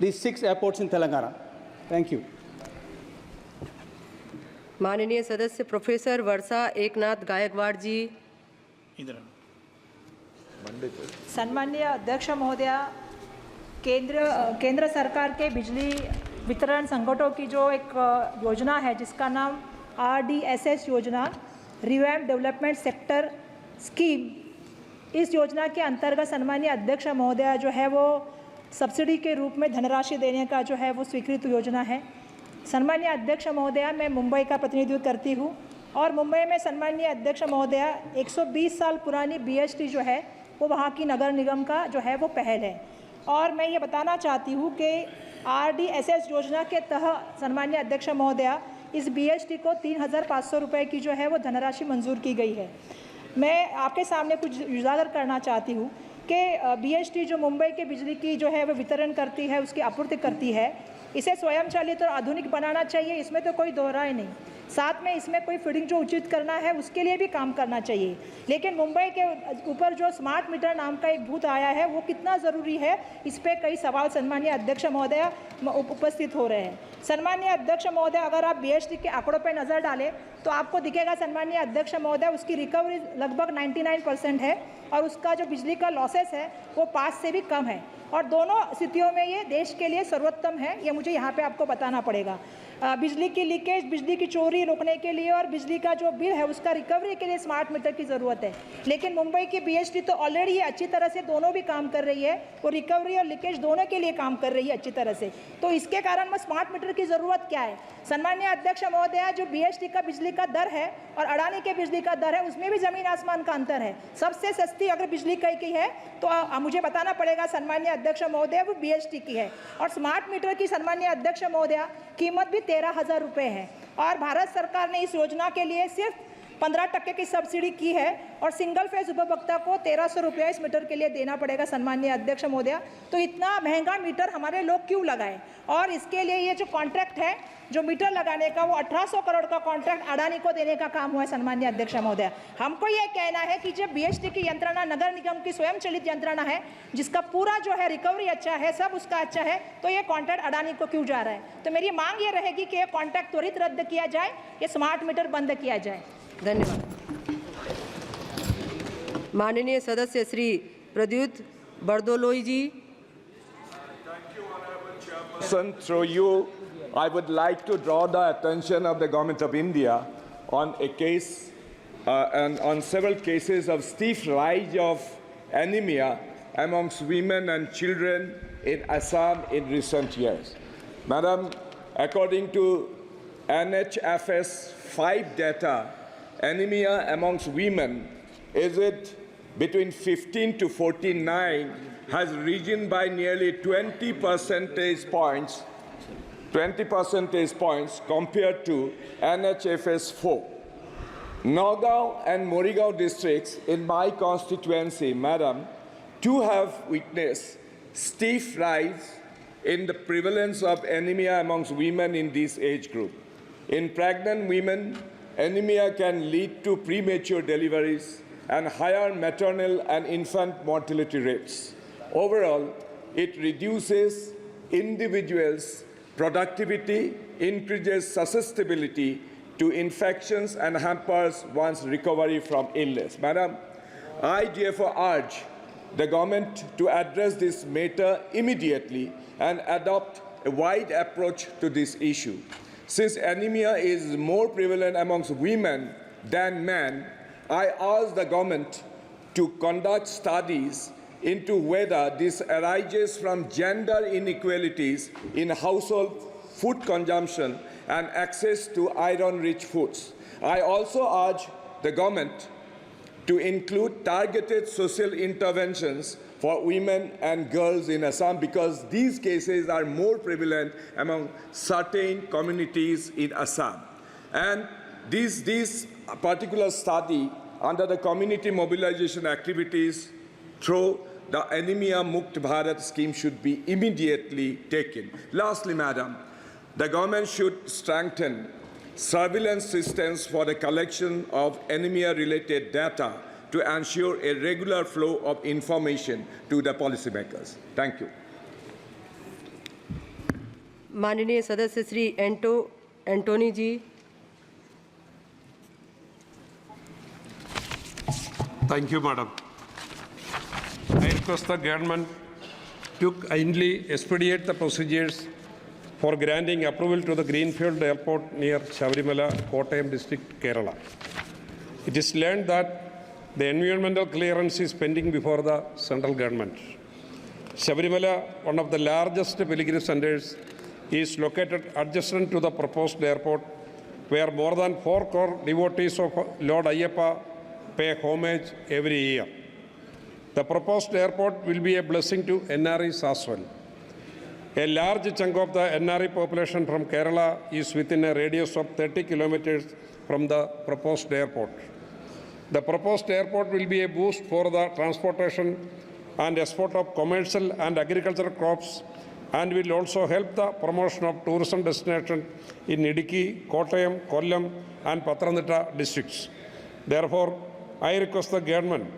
these 6 airports in Telangana. Thank you. माननीय सदस्य professor वर्षा एकनाथ गायकवाड़ जी। सम्माननीय अध्यक्ष महोदय, केंद्र सरकार के बिजली वितरण संगठनों की जो एक योजना है जिसका नाम RDSS योजना, रिवैम्प डेवलपमेंट सेक्टर स्कीम, इस योजना के अंतर्गत सम्माननीय अध्यक्ष महोदय जो है वो सब्सिडी के रूप में धनराशि देने का जो है वो स्वीकृत योजना है। सम्माननीय अध्यक्ष महोदय, मैं मुंबई का प्रतिनिधित्व करती हूँ और मुंबई में सम्माननीय अध्यक्ष महोदय 120 साल पुरानी BHT जो है वो वहाँ की नगर निगम का जो है वो पहल है। और मैं ये बताना चाहती हूँ कि RDSS योजना के तहत सम्माननीय अध्यक्ष महोदय इस BHT को 3,500 रुपये की जो है वो धनराशि मंजूर की गई है। मैं आपके सामने कुछ उजागर करना चाहती हूँ कि BHT जो मुंबई के बिजली की जो है वो वितरण करती है, उसकी आपूर्ति करती है, इसे स्वयंचालित और आधुनिक बनाना चाहिए, इसमें तो कोई दोहराए नहीं। साथ में इसमें कोई फीडिंग जो उचित करना है उसके लिए भी काम करना चाहिए। लेकिन मुंबई के ऊपर जो स्मार्ट मीटर नाम का एक भूत आया है वो कितना ज़रूरी है, इस पर कई सवाल सन्माननीय अध्यक्ष महोदय उपस्थित हो रहे हैं। सन्माननीय अध्यक्ष महोदय, अगर आप BHT के आंकड़ों पर नज़र डालें तो आपको दिखेगा सन्माननीय अध्यक्ष महोदय, उसकी रिकवरी लगभग 99% है और उसका जो बिजली का लॉसेस है वो 5 से भी कम है, और दोनों स्थितियों में ये देश के लिए सर्वोत्तम है, ये मुझे यहाँ पे आपको बताना पड़ेगा। बिजली की लीकेज, बिजली की चोरी रोकने के लिए और बिजली का जो बिल है उसका रिकवरी के लिए स्मार्ट मीटर की ज़रूरत है। लेकिन मुंबई की BHT तो ऑलरेडी अच्छी तरह से दोनों भी काम कर रही है, वो रिकवरी और लीकेज दोनों के लिए काम कर रही है अच्छी तरह से। तो इसके कारण में स्मार्ट मीटर की ज़रूरत क्या है? सन्माननीय अध्यक्ष महोदय, जो BHT का बिजली का दर है और अडानी के बिजली का दर है उसमें भी ज़मीन आसमान का अंतर है। सबसे सस्ती अगर बिजली कहीं की है तो मुझे बताना पड़ेगा सन्माननीय अध्यक्ष महोदय, वो BHT की है। और स्मार्ट मीटर की सन्माननीय अध्यक्ष महोदय कीमत भी 13,000 रुपये है, और भारत सरकार ने इस योजना के लिए सिर्फ 15% की सब्सिडी की है, और सिंगल फेज उपभोक्ता को 1,300 रुपये इस मीटर के लिए देना पड़ेगा सन्माननीय अध्यक्ष महोदय। तो इतना महंगा मीटर हमारे लोग क्यों लगाएं? और इसके लिए ये जो कॉन्ट्रैक्ट है जो मीटर लगाने का, वो 1800 करोड़ का कॉन्ट्रैक्ट अडानी को देने का काम हुआ है सन्माननीय अध्यक्ष महोदय। हमको ये कहना है कि जब BHT की यंत्रणा नगर निगम की स्वयं चलित यंत्रणा है, जिसका पूरा जो है रिकवरी अच्छा है, सब उसका अच्छा है, तो ये कॉन्ट्रैक्ट अडानी को क्यों जा रहा है? तो मेरी मांग ये रहेगी कि ये कॉन्ट्रैक्ट त्वरित रद्द किया जाए, ये स्मार्ट मीटर बंद किया जाए। धन्यवाद। माननीय सदस्य श्री प्रद्युत बरदोलोई जी। Through you, I would like to draw the attention of the Government of India on a case and on several cases of steep rise of anemia amongst women and children in Assam in recent years. Madam, according to NHFS 5 data, anemia amongst women aged between 15 to 49 has risen by nearly 20 percentage points compared to NHFS 4. Nagaon and Morigao districts in my constituency, Madam, too have witnessed steep rise in the prevalence of anemia amongst women in this age group. In pregnant women, anemia can lead to premature deliveries and higher maternal and infant mortality rates. Overall, it reduces individuals' productivity, increases susceptibility to infections, and hampers one's recovery from illness. Madam, I therefore urge the government to address this matter immediately and adopt a wide approach to this issue. Since anemia is more prevalent amongst women than men, I urge the government to conduct studies into whether this arises from gender inequalities in household food consumption and access to iron-rich foods. I also urge the government to include targeted social interventions for women and girls in Assam, because these cases are more prevalent among certain communities in Assam. And this particular study under the community mobilization activities through the Anemia Mukt Bharat scheme should be immediately taken. Lastly, Madam, the government should strengthen surveillance systems for the collection of anemia-related data to ensure a regular flow of information to the policymakers. Thank you. माननीय सदस्य श्री एंटोनी जी। Thank you, Madam. I request the government to kindly expedite the procedures for granting approval to the Greenfield Airport near Sabarimala, Kottayam District, Kerala. It is learned that the environmental clearance is pending before the central government. Sabarimala, one of the largest pilgrimage centers, is located adjacent to the proposed airport, where more than 4 crore devotees of Lord Ayyappa pay homage every year. The proposed airport will be a blessing to NREs as well. A large chunk of the NRE population from Kerala is within a radius of 30 kilometers from the proposed airport. The proposed airport will be a boost for the transportation and export of commercial and agricultural crops, and will also help the promotion of tourism destinations in Idukki, Kottayam, Kollam, and Pathanamthitta districts. Therefore, I request the government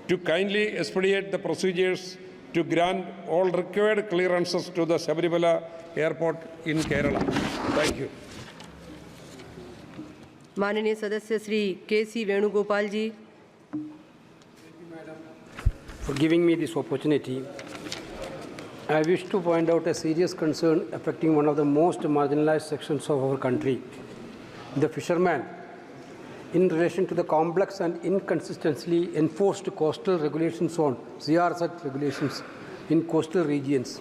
to kindly expedite the procedures to grant all required clearances to the Sabarimala Airport in Kerala. Thank you. माननीय सदस्य Shri KC. Venugopal ji. For giving me this opportunity, I wish to point out a serious concern affecting one of the most marginalized sections of our country, the fishermen, in relation to the complex and inconsistently enforced coastal regulations on CRZ regulations in coastal regions,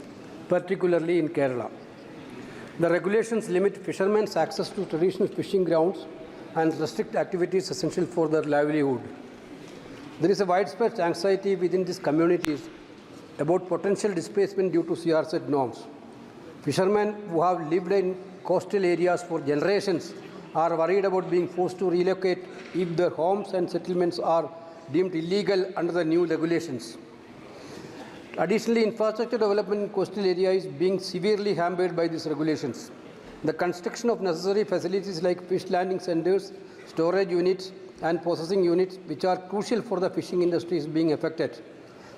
particularly in Kerala. The regulations limit fishermen's access to traditional fishing grounds and restrict activities essential for their livelihood. There is a widespread anxiety within these communities about potential displacement due to CRZ norms. Fishermen who have lived in coastal areas for generations are worried about being forced to relocate if their homes and settlements are deemed illegal under the new regulations. Additionally, infrastructure development in coastal areas is being severely hampered by these regulations. The construction of necessary facilities like fish landing centers, storage units, and processing units, which are crucial for the fishing industry, is being affected.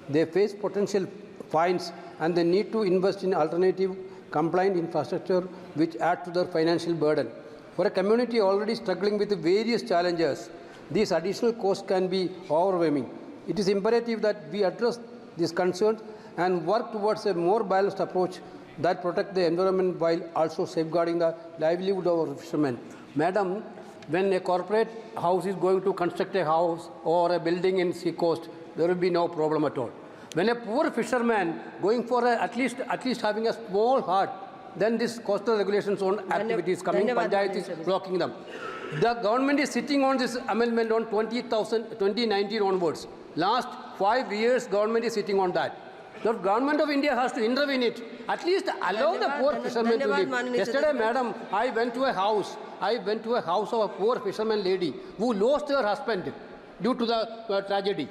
They face potential fines and they need to invest in alternative compliant infrastructure which add to their financial burden. For a community already struggling with various challenges, these additional costs can be overwhelming. It is imperative that we address these concerns and work towards a more balanced approach that protects the environment while also safeguarding the livelihood of our fishermen. Madam, when a corporate house is going to construct a house or a building in sea coast, there will be no problem at all. When a poor fisherman going for at least having a small hut, then this coastal regulations on activities coming, Panchayat is blocking them. The government is sitting on this amendment on 2019 onwards. Last 5 years, government is sitting on that. The government of India has to intervene it. At least allow the poor fishermen to live. Yesterday, madam, I went to a house of a poor fisherman lady who lost her husband due to the tragedy.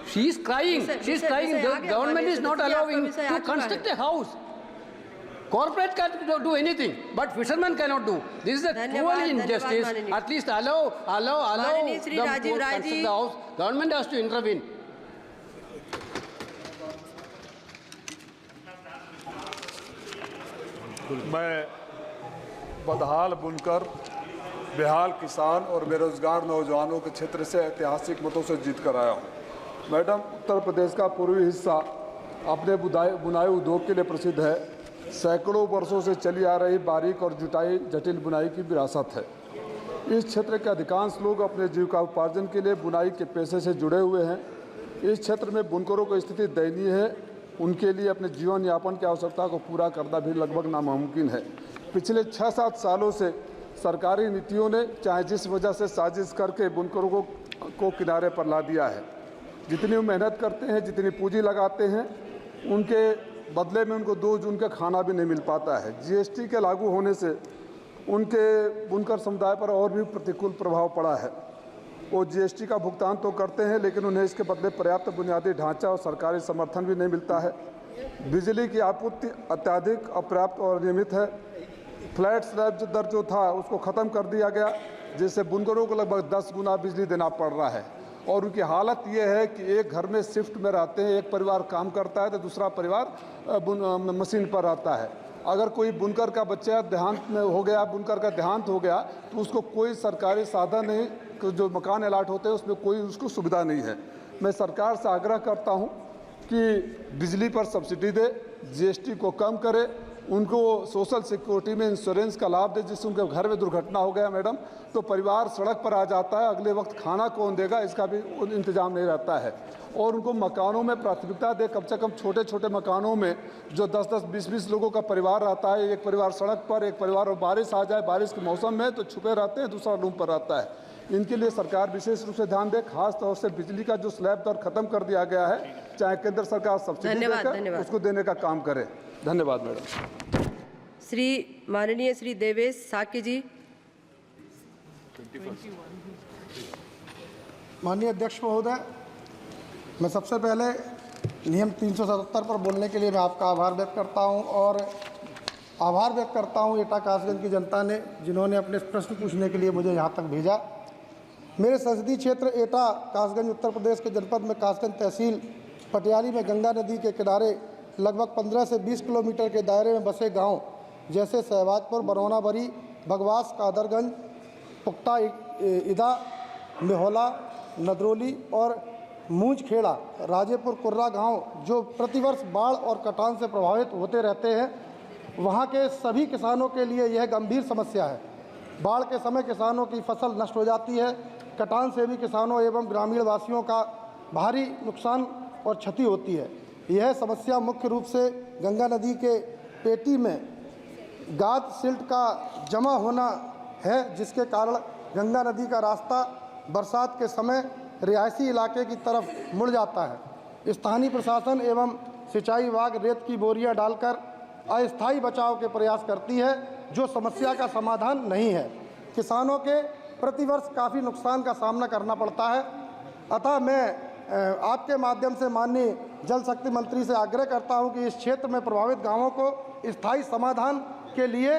She is crying. She is crying. The government is not allowing to construct a house. Corporate can do anything, but fishermen cannot do. This is a cruel injustice. At least allow them to construct the house. Government has to intervene. मैं बदहाल बुनकर, बेहाल किसान और बेरोजगार नौजवानों के क्षेत्र से ऐतिहासिक मतों से जीत कर आया हूँ। मैडम, उत्तर प्रदेश का पूर्वी हिस्सा अपने बुनाई उद्योग के लिए प्रसिद्ध है। सैकड़ों वर्षों से चली आ रही बारीक और जटिल बुनाई की विरासत है। इस क्षेत्र के अधिकांश लोग अपने जीविका उपार्जन के लिए बुनाई के पेशे से जुड़े हुए हैं। इस क्षेत्र में बुनकरों की स्थिति दयनीय है। उनके लिए अपने जीवन यापन की आवश्यकता को पूरा करना भी लगभग नामुमकिन है। पिछले 6-7 सालों से सरकारी नीतियों ने चाहे जिस वजह से साजिश करके बुनकरों को किनारे पर ला दिया है। जितनी मेहनत करते हैं, जितनी पूंजी लगाते हैं, उनके बदले में उनको 2 जून का खाना भी नहीं मिल पाता है। जीएसटी के लागू होने से उनके बुनकर समुदाय पर और भी प्रतिकूल प्रभाव पड़ा है। वो जीएसटी का भुगतान तो करते हैं, लेकिन उन्हें इसके बदले पर्याप्त बुनियादी ढांचा और सरकारी समर्थन भी नहीं मिलता है। बिजली की आपूर्ति अत्यधिक अपर्याप्त और अनियमित है। फ्लैट स्लैब दर जो था उसको ख़त्म कर दिया गया, जिससे बुनकरों को लगभग 10 गुना बिजली देना पड़ रहा है। और उनकी हालत ये है कि एक घर में शिफ्ट में रहते हैं, एक परिवार काम करता है तो दूसरा परिवार मशीन पर रहता है। अगर कोई बुनकर का बच्चा देहांत में हो गया, बुनकर का देहांत हो गया, तो उसको कोई सरकारी साधन नहीं, जो मकान अलाट होते हैं उसमें कोई उसको सुविधा नहीं है। मैं सरकार से आग्रह करता हूं कि बिजली पर सब्सिडी दे, जीएसटी को कम करे, उनको सोशल सिक्योरिटी में इंश्योरेंस का लाभ दे, जिससे उनके घर में दुर्घटना हो गया मैडम तो परिवार सड़क पर आ जाता है, अगले वक्त खाना कौन देगा इसका भी इंतजाम नहीं रहता है। और उनको मकानों में प्राथमिकता दे, कम से कम छोटे छोटे मकानों में जो 10-10, 20-20 लोगों का परिवार रहता है, एक परिवार सड़क पर, एक परिवार और बारिश आ जाए, बारिश के मौसम में तो छुपे रहते हैं, दूसरा रूम पर रहता है। इनके लिए सरकार विशेष रूप से ध्यान दे। खास तौर से बिजली का जो स्लैब दर खत्म कर दिया गया है, चाहे केंद्र सरकार सब्सिडी देकर उसको देने का काम करे। धन्यवाद मैडम। माननीय श्री देवेश साके जी। माननीय अध्यक्ष महोदय, मैं सबसे पहले नियम 377 पर बोलने के लिए मैं आपका आभार व्यक्त करता हूं और आभार व्यक्त करता हूं एटा कासगंज की जनता ने, जिन्होंने अपने प्रश्न पूछने के लिए मुझे यहां तक भेजा। मेरे संसदीय क्षेत्र एटा कासगंज उत्तर प्रदेश के जनपद में कासगंज तहसील पटियाली में गंगा नदी के किनारे लगभग 15 से 20 किलोमीटर के दायरे में बसे गांव जैसे सहवाजपुर, बरौनाबरी, बगवास, कादरगंज, पुख्ता इदा, मेहोला, नदरोली और मूंजखेड़ा, राजेपुर, कुर्रा गांव जो प्रतिवर्ष बाढ़ और कटान से प्रभावित होते रहते हैं, वहां के सभी किसानों के लिए यह गंभीर समस्या है। बाढ़ के समय किसानों की फसल नष्ट हो जाती है, कटान से भी किसानों एवं ग्रामीण वासियों का भारी नुकसान और क्षति होती है। यह समस्या मुख्य रूप से गंगा नदी के पेटी में गाद सिल्ट का जमा होना है, जिसके कारण गंगा नदी का रास्ता बरसात के समय रिहायशी इलाके की तरफ मुड़ जाता है। स्थानीय प्रशासन एवं सिंचाई विभाग रेत की बोरियां डालकर अस्थायी बचाव के प्रयास करती है, जो समस्या का समाधान नहीं है। किसानों के प्रतिवर्ष काफ़ी नुकसान का सामना करना पड़ता है। अतः मैं आपके माध्यम से माननीय जल शक्ति मंत्री से आग्रह करता हूं कि इस क्षेत्र में प्रभावित गांवों को स्थायी समाधान के लिए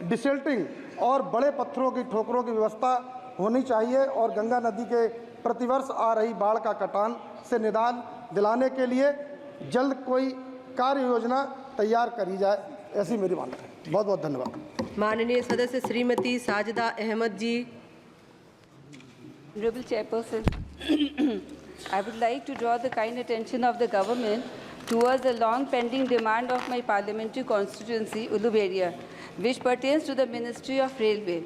डिसिल्टिंग और बड़े पत्थरों की ठोकरों की व्यवस्था होनी चाहिए और गंगा नदी के प्रतिवर्ष आ रही बाढ़ का कटान से निदान दिलाने के लिए जल्द कोई कार्य योजना तैयार करी जाए, ऐसी मेरी मांग है। बहुत बहुत धन्यवाद। माननीय सदस्य श्रीमती साजिदा अहमद जी। Honorable Chairperson, I would like to draw the kind attention of the government towards the long pending demand of my parliamentary constituency, Uluberia, which pertains to the Ministry of Railway.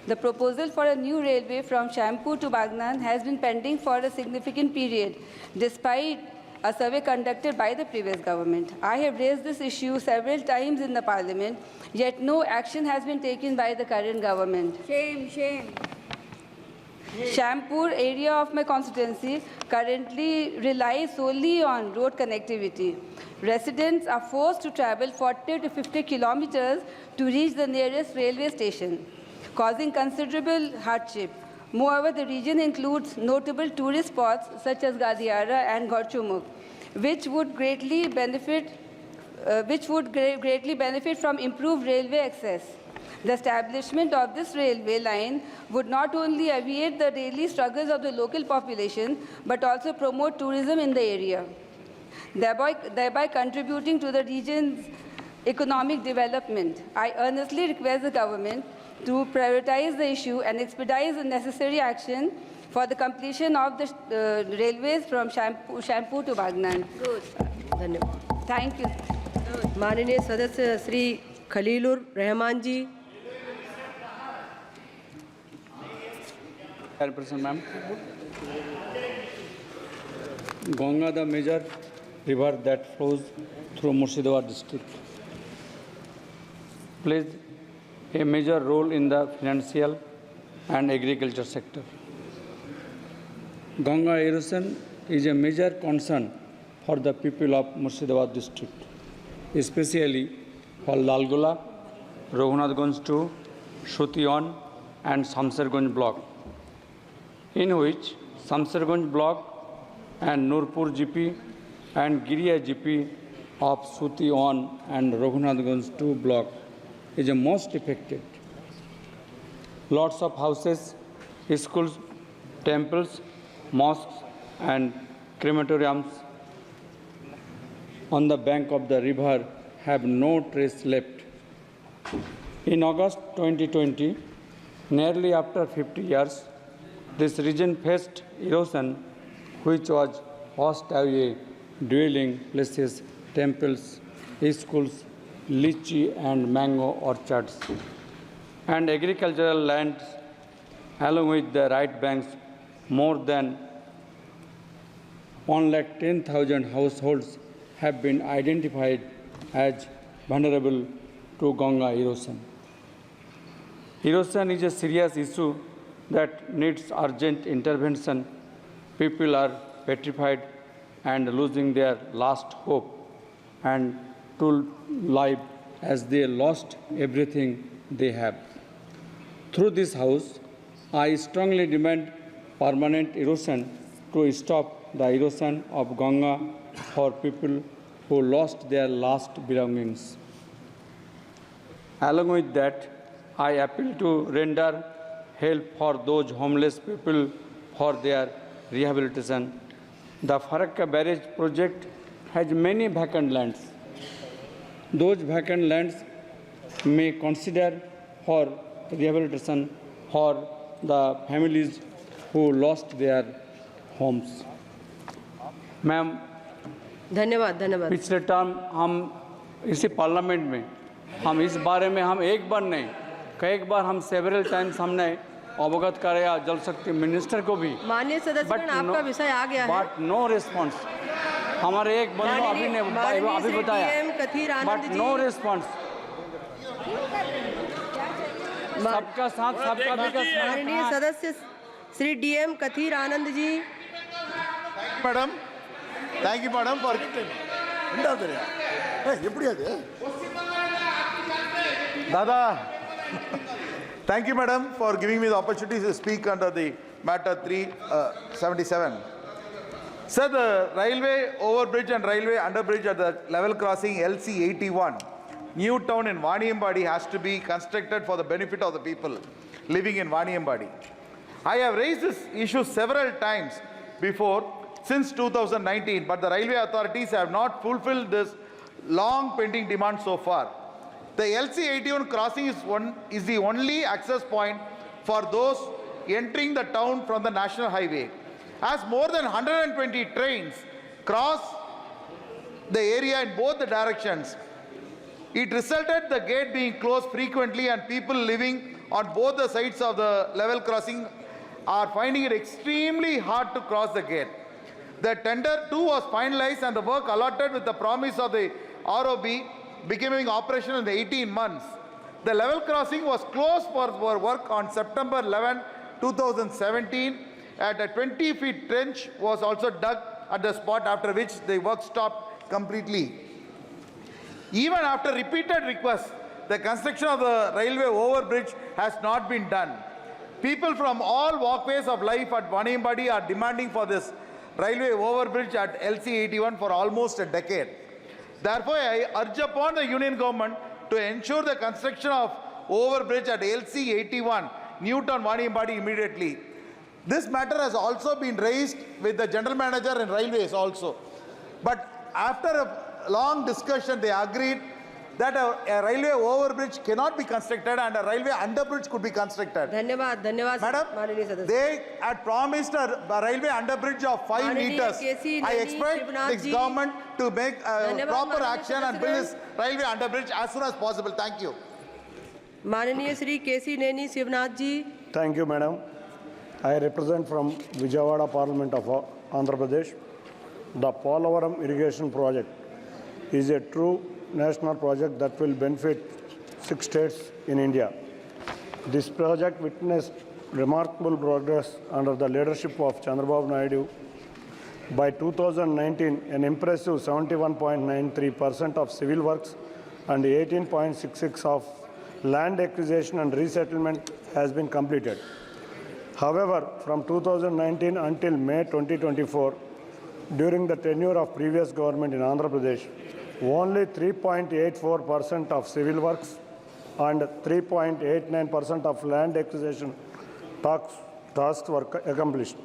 The proposal for a new railway from Shampur to Bagnan has been pending for a significant period, despite a survey conducted by the previous government. I have raised this issue several times in the parliament, yet no action has been taken by the current government. Shame, shame. Shampur area of my constituency currently relies solely on road connectivity. Residents are forced to travel 40 to 50 kilometers to reach the nearest railway station, causing considerable hardship. Moreover, the region includes notable tourist spots such as Gadiara and Gorchumuk, which would greatly benefit from improved railway access. The establishment of this railway line would not only alleviate the daily struggles of the local population, but also promote tourism in the area, thereby contributing to the region's economic development. I earnestly request the government to prioritize the issue and expedite the necessary action for the completion of the railways from Shampur to Bagnan. Good. धन्यवाद. Thank you. माननीय सदस्य श्री खलीलुर रहमान जी। Chairperson, ma'am. Ganga, the major river that flows through Murshidabad district, plays a major role in the financial and agriculture sector. Ganga erosion is a major concern for the people of Murshidabad district, especially for Lalgola, Raghunathganj 2, Shution and Shamsherganj block, in which Shamsherganj block and Nurpur GP and Giriya GP of Shution and Raghunathganj 2 block is the most affected. Lots of houses, schools, temples, mosques and crematoriums on the bank of the river have no trace left. In August 2020, nearly after 50 years, this region faced erosion, which was washed away dwelling places, temples, schools, lychee and mango orchards, and agricultural lands, along with the right banks. More than 110,000 households have been identified as vulnerable to Ganga erosion. Erosion is a serious issue that needs urgent intervention. People are petrified and losing their last hope and to life as they lost everything they have. Through this House, I strongly demand permanent erosion to stop the erosion of Ganga for people who lost their last belongings. Along with that, I appeal to render help for those homeless people for their rehabilitation. The Farakka Barrage project has many vacant lands. Those vacant lands may consider for rehabilitation for the families who lost their homes. Ma'am, धन्यवाद धन्यवाद। पिछले term हम इसी parliament में हम इस बारे में हम एक बार नहीं कई बार हम सेवरल टाइम्स हमने अवगत कराया जल शक्ति मिनिस्टर को भी। माननीय सदस्य आपका विषय आ गया है। But no response. हमारे एक बंधु अभी ने अभी बताया बट नो रिस्पॉन्स। सबका साथ सबका विकास। माननीय सदस्य Shri D M Kathir Anand ji. Madam, thank you madam for दादा thank you madam for giving me the opportunity to speak under the matter 377. Sir, the railway overbridge and railway underbridge at the level crossing LC81 new town in Vaniyambadi has to be constructed for the benefit of the people living in Vaniyambadi. I have raised this issue several times before since 2019, but the railway authorities have not fulfilled this long pending demand so far. The LC81 crossing is the only access point for those entering the town from the national highway. As more than 120 trains cross the area in both the directions, it resulted the gate being closed frequently, and people living on both the sides of the level crossing are finding it extremely hard to cross the gate. The tender too was finalized and the work allotted with the promise of the ROB becoming operational in the 18 months. The level crossing was closed for work on September 11, 2017. At a 20-feet trench was also dug at the spot, after which the work stopped completely. Even after repeated requests, the construction of the railway overbridge has not been done. People from all walkways of life at Vaniyambadi are demanding for this railway overbridge at LC81 for almost a decade. Therefore, I urge upon the Union Government to ensure the construction of overbridge at LC81 Newtown Vaniyambadi immediately. This matter has also been raised with the General Manager in Railways also. But after a long discussion, they agreed that a railway overbridge cannot be constructed and a railway underbridge could be constructed. धन्यवाद धन्यवाद। Madam, they had promised a railway underbridge of 5 meters. I expect this government to make proper action and build this railway underbridge as soon as possible. Thank you. माननीय श्री केसी नैनी शिवनाथ जी। Thank you, madam. I represent from Vijayawada Parliament of Andhra Pradesh. The Polavaram irrigation project is a true national project that will benefit 6 states in India. This project witnessed remarkable progress under the leadership of Chandrababu Naidu. By 2019, an impressive 71.93% of civil works and 18.66% of land acquisition and resettlement has been completed. However, from 2019 until May 2024, during the tenure of previous government in Andhra Pradesh, only 3.84% of civil works and 3.89% of land acquisition tasks were accomplished.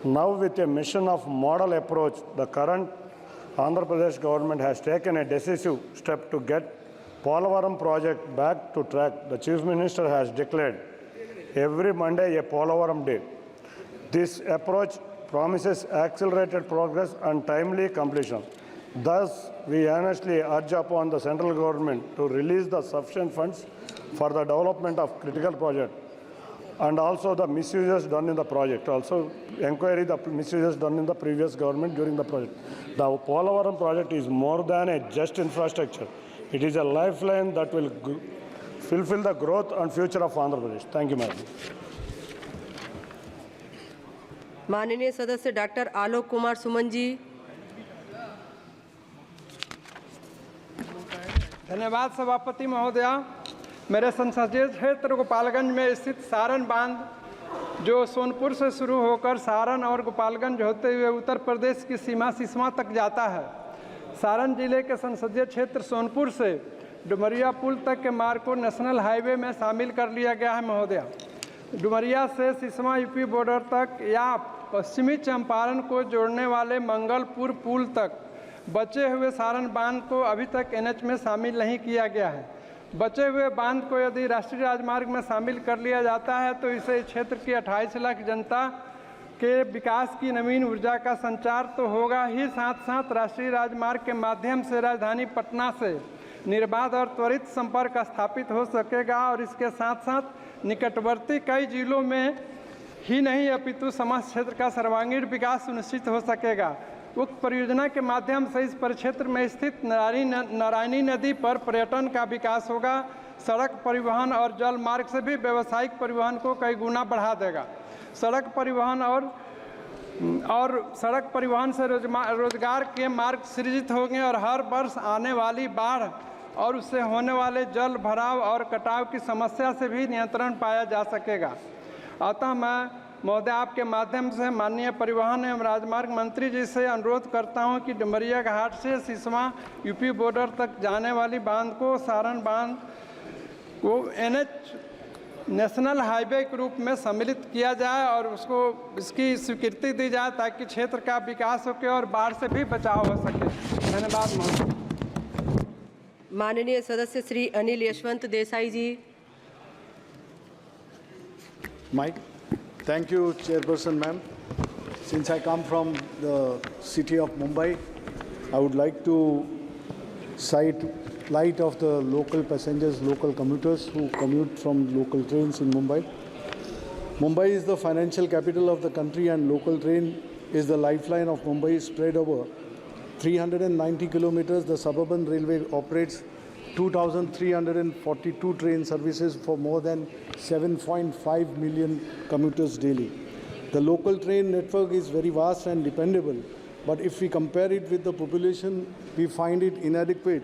Now, with a mission of model approach, the current Andhra Pradesh government has taken a decisive step to get Polavaram project back to track. The Chief Minister has declared every Monday a Polavaram day. This approach promises accelerated progress and timely completion. Thus, we earnestly urge upon the central government to release the sufficient funds for the development of critical projects and also the misuses done in the project. Also, inquiry the misuses done in the previous government during the project. The Polavaram project is more than a just infrastructure. It is a lifeline that will fulfill the growth and future of Andhra Pradesh. Thank you, madam. माननीय सदस्य doctor Alok Kumar Suman ji. धन्यवाद सभापति महोदया। मेरे संसदीय क्षेत्र गोपालगंज में स्थित सारण बांध जो सोनपुर से शुरू होकर सारण और गोपालगंज होते हुए उत्तर प्रदेश की सीमा तक जाता है। सारण जिले के संसदीय क्षेत्र सोनपुर से डुमरिया पुल तक के मार्ग को नेशनल हाईवे में शामिल कर लिया गया है महोदया। डुमरिया से सिसवा यूपी बॉर्डर तक या पश्चिमी चंपारण को जोड़ने वाले मंगलपुर पुल तक बचे हुए सारण बांध को अभी तक एनएच में शामिल नहीं किया गया है। बचे हुए बांध को यदि राष्ट्रीय राजमार्ग में शामिल कर लिया जाता है तो इससे इस क्षेत्र की 28 लाख जनता के विकास की नवीन ऊर्जा का संचार तो होगा ही, साथ साथ राष्ट्रीय राजमार्ग के माध्यम से राजधानी पटना से निर्बाध और त्वरित संपर्क स्थापित हो सकेगा और इसके साथ साथ निकटवर्ती कई जिलों में ही नहीं अपितु समस्त क्षेत्र का सर्वांगीण विकास सुनिश्चित हो सकेगा। उक्त परियोजना के माध्यम से इस परिक्षेत्र में स्थित नारायणी नदी पर पर्यटन का विकास होगा। सड़क परिवहन और जल मार्ग से भी व्यावसायिक परिवहन को कई गुना बढ़ा देगा। सड़क परिवहन से रोजगार के मार्ग सृजित होंगे और हर वर्ष आने वाली बाढ़ और उससे होने वाले जल भराव और कटाव की समस्या से भी नियंत्रण पाया जा सकेगा। अतः मैं महोदय आपके माध्यम से माननीय परिवहन एवं राजमार्ग मंत्री जी से अनुरोध करता हूं कि डुमरिया घाट से सिसवा यूपी बॉर्डर तक जाने वाली बांध को सारण बांध को एनएच नेशनल हाईवे के रूप में सम्मिलित किया जाए और उसको इसकी स्वीकृति दी जाए ताकि क्षेत्र का विकास हो और बाढ़ से भी बचाव हो सके। धन्यवाद महोदय। माननीय सदस्य श्री अनिल यशवंत देसाई जी। Mike. Thank you, Chairperson ma'am. Since I come from the city of Mumbai, I would like to cite light of the local passengers, local commuters who commute from local trains in Mumbai. Mumbai is the financial capital of the country and local train is the lifeline of Mumbai. Spread over 390 kilometers, the suburban railway operates 2,342 train services for more than 7.5 million commuters daily. The local train network is very vast and dependable, but if we compare it with the population, we find it inadequate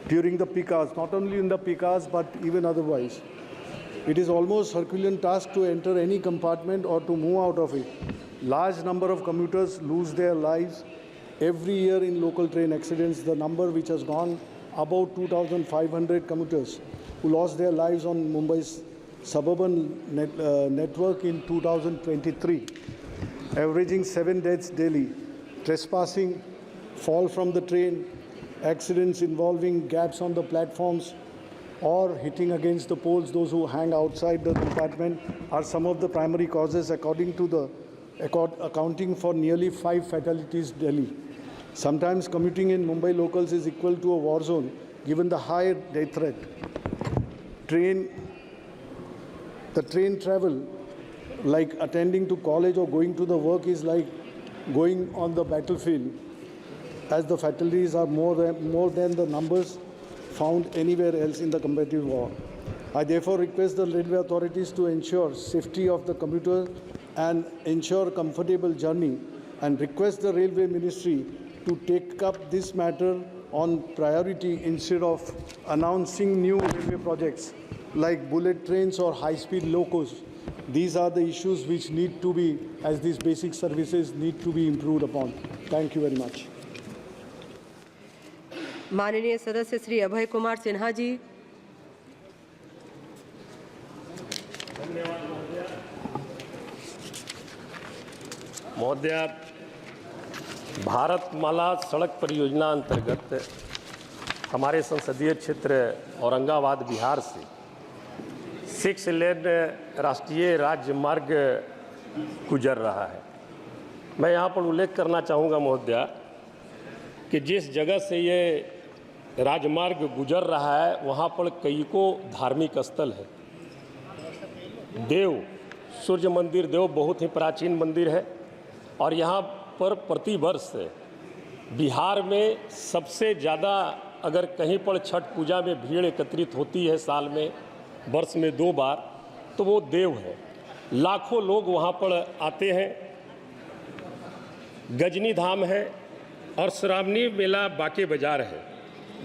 during the peak hours, not only in the peak hours, but even otherwise. It is almost Herculean task to enter any compartment or to move out of it. Large number of commuters lose their lives every year in local train accidents. The number which has gone about 2,500 commuters who lost their lives on Mumbai's suburban network in 2023, averaging 7 deaths daily. Trespassing, fall from the train, accidents involving gaps on the platforms or hitting against the poles, those who hang outside the compartment, are some of the primary causes accounting for nearly 5 fatalities daily. Sometimes commuting in Mumbai locals is equal to a war zone, given the high death threat. The train travel, like attending to college or going to the work, is like going on the battlefield, as the fatalities are more than the numbers found anywhere else in the competitive war. I therefore request the railway authorities to ensure safety of the commuters and ensure comfortable journey, and request the Railway Ministry to take up this matter on priority instead of announcing new railway projects like bullet trains or high-speed locos. These are the issues which need to be, as these basic services need to be improved upon. Thank you very much. माननीय सदस्य श्री अभय कुमार सिन्हा जी। महोदया, भारतमाला सड़क परियोजना अंतर्गत हमारे संसदीय क्षेत्र औरंगाबाद बिहार से 6 लेन राष्ट्रीय राजमार्ग गुजर रहा है। मैं यहाँ पर उल्लेख करना चाहूँगा महोदया कि जिस जगह से ये राजमार्ग गुजर रहा है वहाँ पर कई को धार्मिक स्थल है। देव सूर्य मंदिर देव बहुत ही प्राचीन मंदिर है और यहाँ पर प्रतिवर्ष बिहार में सबसे ज़्यादा अगर कहीं पर छठ पूजा में भीड़ एकत्रित होती है साल में वर्ष में 2 बार, तो वो देव है। लाखों लोग वहाँ पर आते हैं। गजनी धाम है और श्रावणी मेला बाके बाजार है।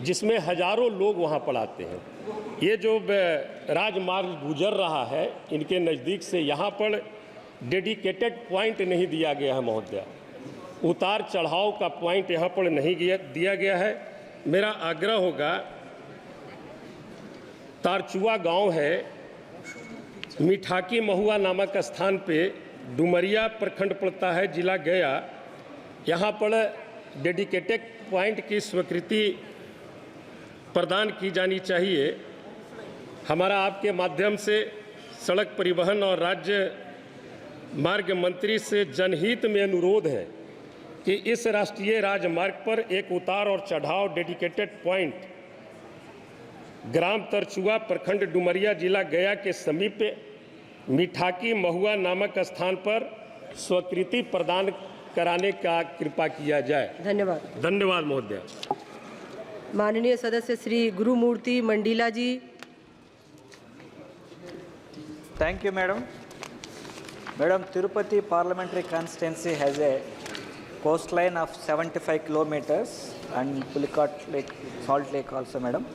जिसमें हजारों लोग वहाँ पर आते हैं। ये जो राजमार्ग गुजर रहा है इनके नज़दीक से, यहाँ पर डेडिकेटेड पॉइंट नहीं दिया गया है महोदय, उतार चढ़ाव का पॉइंट यहाँ पर नहीं दिया गया है। मेरा आग्रह होगा, तारचुआ गांव है, मिठाकी महुआ नामक स्थान पे डुमरिया प्रखंड पड़ता है, जिला गया। यहाँ पर डेडिकेटेड पॉइंट की स्वीकृति प्रदान की जानी चाहिए। हमारा आपके माध्यम से सड़क परिवहन और राज्य मार्ग मंत्री से जनहित में अनुरोध है कि इस राष्ट्रीय राजमार्ग पर एक उतार और चढ़ाव डेडिकेटेड पॉइंट ग्राम तरचुआ प्रखंड डुमरिया जिला गया के समीप मिठाकी महुआ नामक स्थान पर स्वीकृति प्रदान कराने का कृपा किया जाए। धन्यवाद। धन्यवाद महोदय। माननीय सदस्य श्री गुरुमूर्ति मंडीला जी। Thank you, Madam. Madam, Tirupati Parliamentary Constituency has a coastline of 75 kilometers and Pulicat Lake, Salt Lake also, Madam.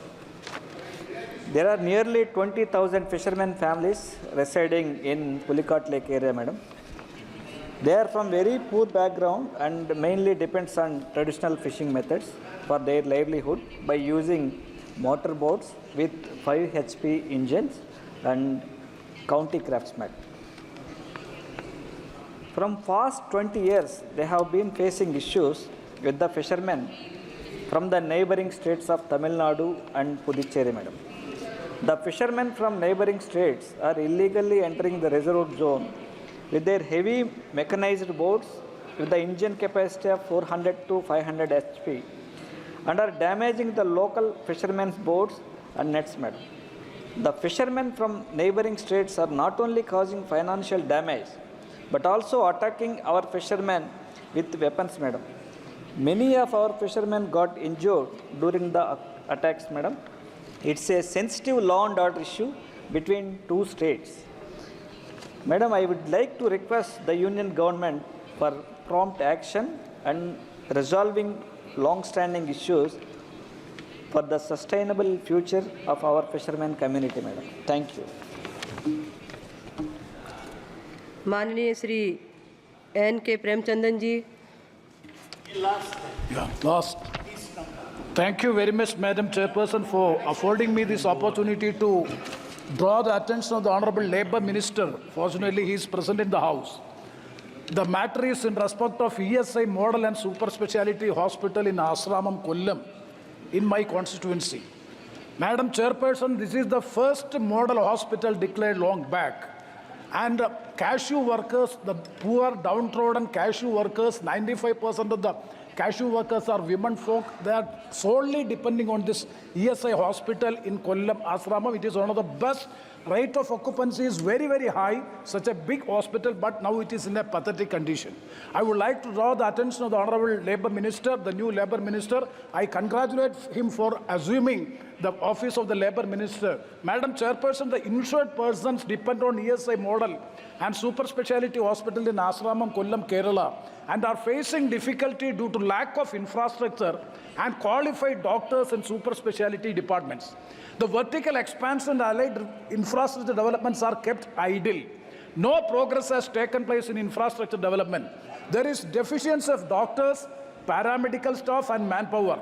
There are nearly 20,000 fishermen families residing in Pulicat Lake area, Madam. They are from very poor background and mainly depends on traditional fishing methods for their livelihood by using motor boats with 5 HP engines and county craftsmen. From past 20 years, they have been facing issues with the fishermen from the neighboring states of Tamil Nadu and Puducherry, Madam. The fishermen from neighboring states are illegally entering the reservoir zone with their heavy mechanized boats with the engine capacity of 400 to 500 HP and are damaging the local fishermen's boats and nets, Madam. The fishermen from neighboring states are not only causing financial damage but also attacking our fishermen with weapons, Madam. Many of our fishermen got injured during the attacks, Madam. It's a sensitive law and order issue between two states. Madam, I would like to request the Union government for prompt action and resolving long-standing issues for the sustainable future of our fishermen community, Madam. Thank you. माननीय Shri N.K. Premachandran ji. Last. Thank you very much, Madam Chairperson, for affording me this opportunity to draw the attention of the Honorable Labour Minister. Fortunately, he is present in the House. The matter is in respect of ESI Model and Super Speciality Hospital in Asramam, Kollam, in my constituency. Madam Chairperson, this is the first model hospital declared long back. And cashew workers, the poor downtrodden cashew workers, 95% of the cashew workers are women folk. They are solely depending on this ESI hospital in Kollam, Asramam. It is one of the best. Rate of occupancy is very, very high, such a big hospital, but now it is in a pathetic condition. I would like to draw the attention of the Honorable Labour Minister, the new Labour Minister. I congratulate him for assuming the office of the Labour Minister. Madam Chairperson, the insured persons depend on ESI model and super speciality hospital in Asramam, Kollam, Kerala, and are facing difficulty due to lack of infrastructure and qualified doctors in super speciality departments. The vertical expansion and allied infrastructure developments are kept idle. No progress has taken place in infrastructure development. There is deficiency of doctors, paramedical staff, and manpower.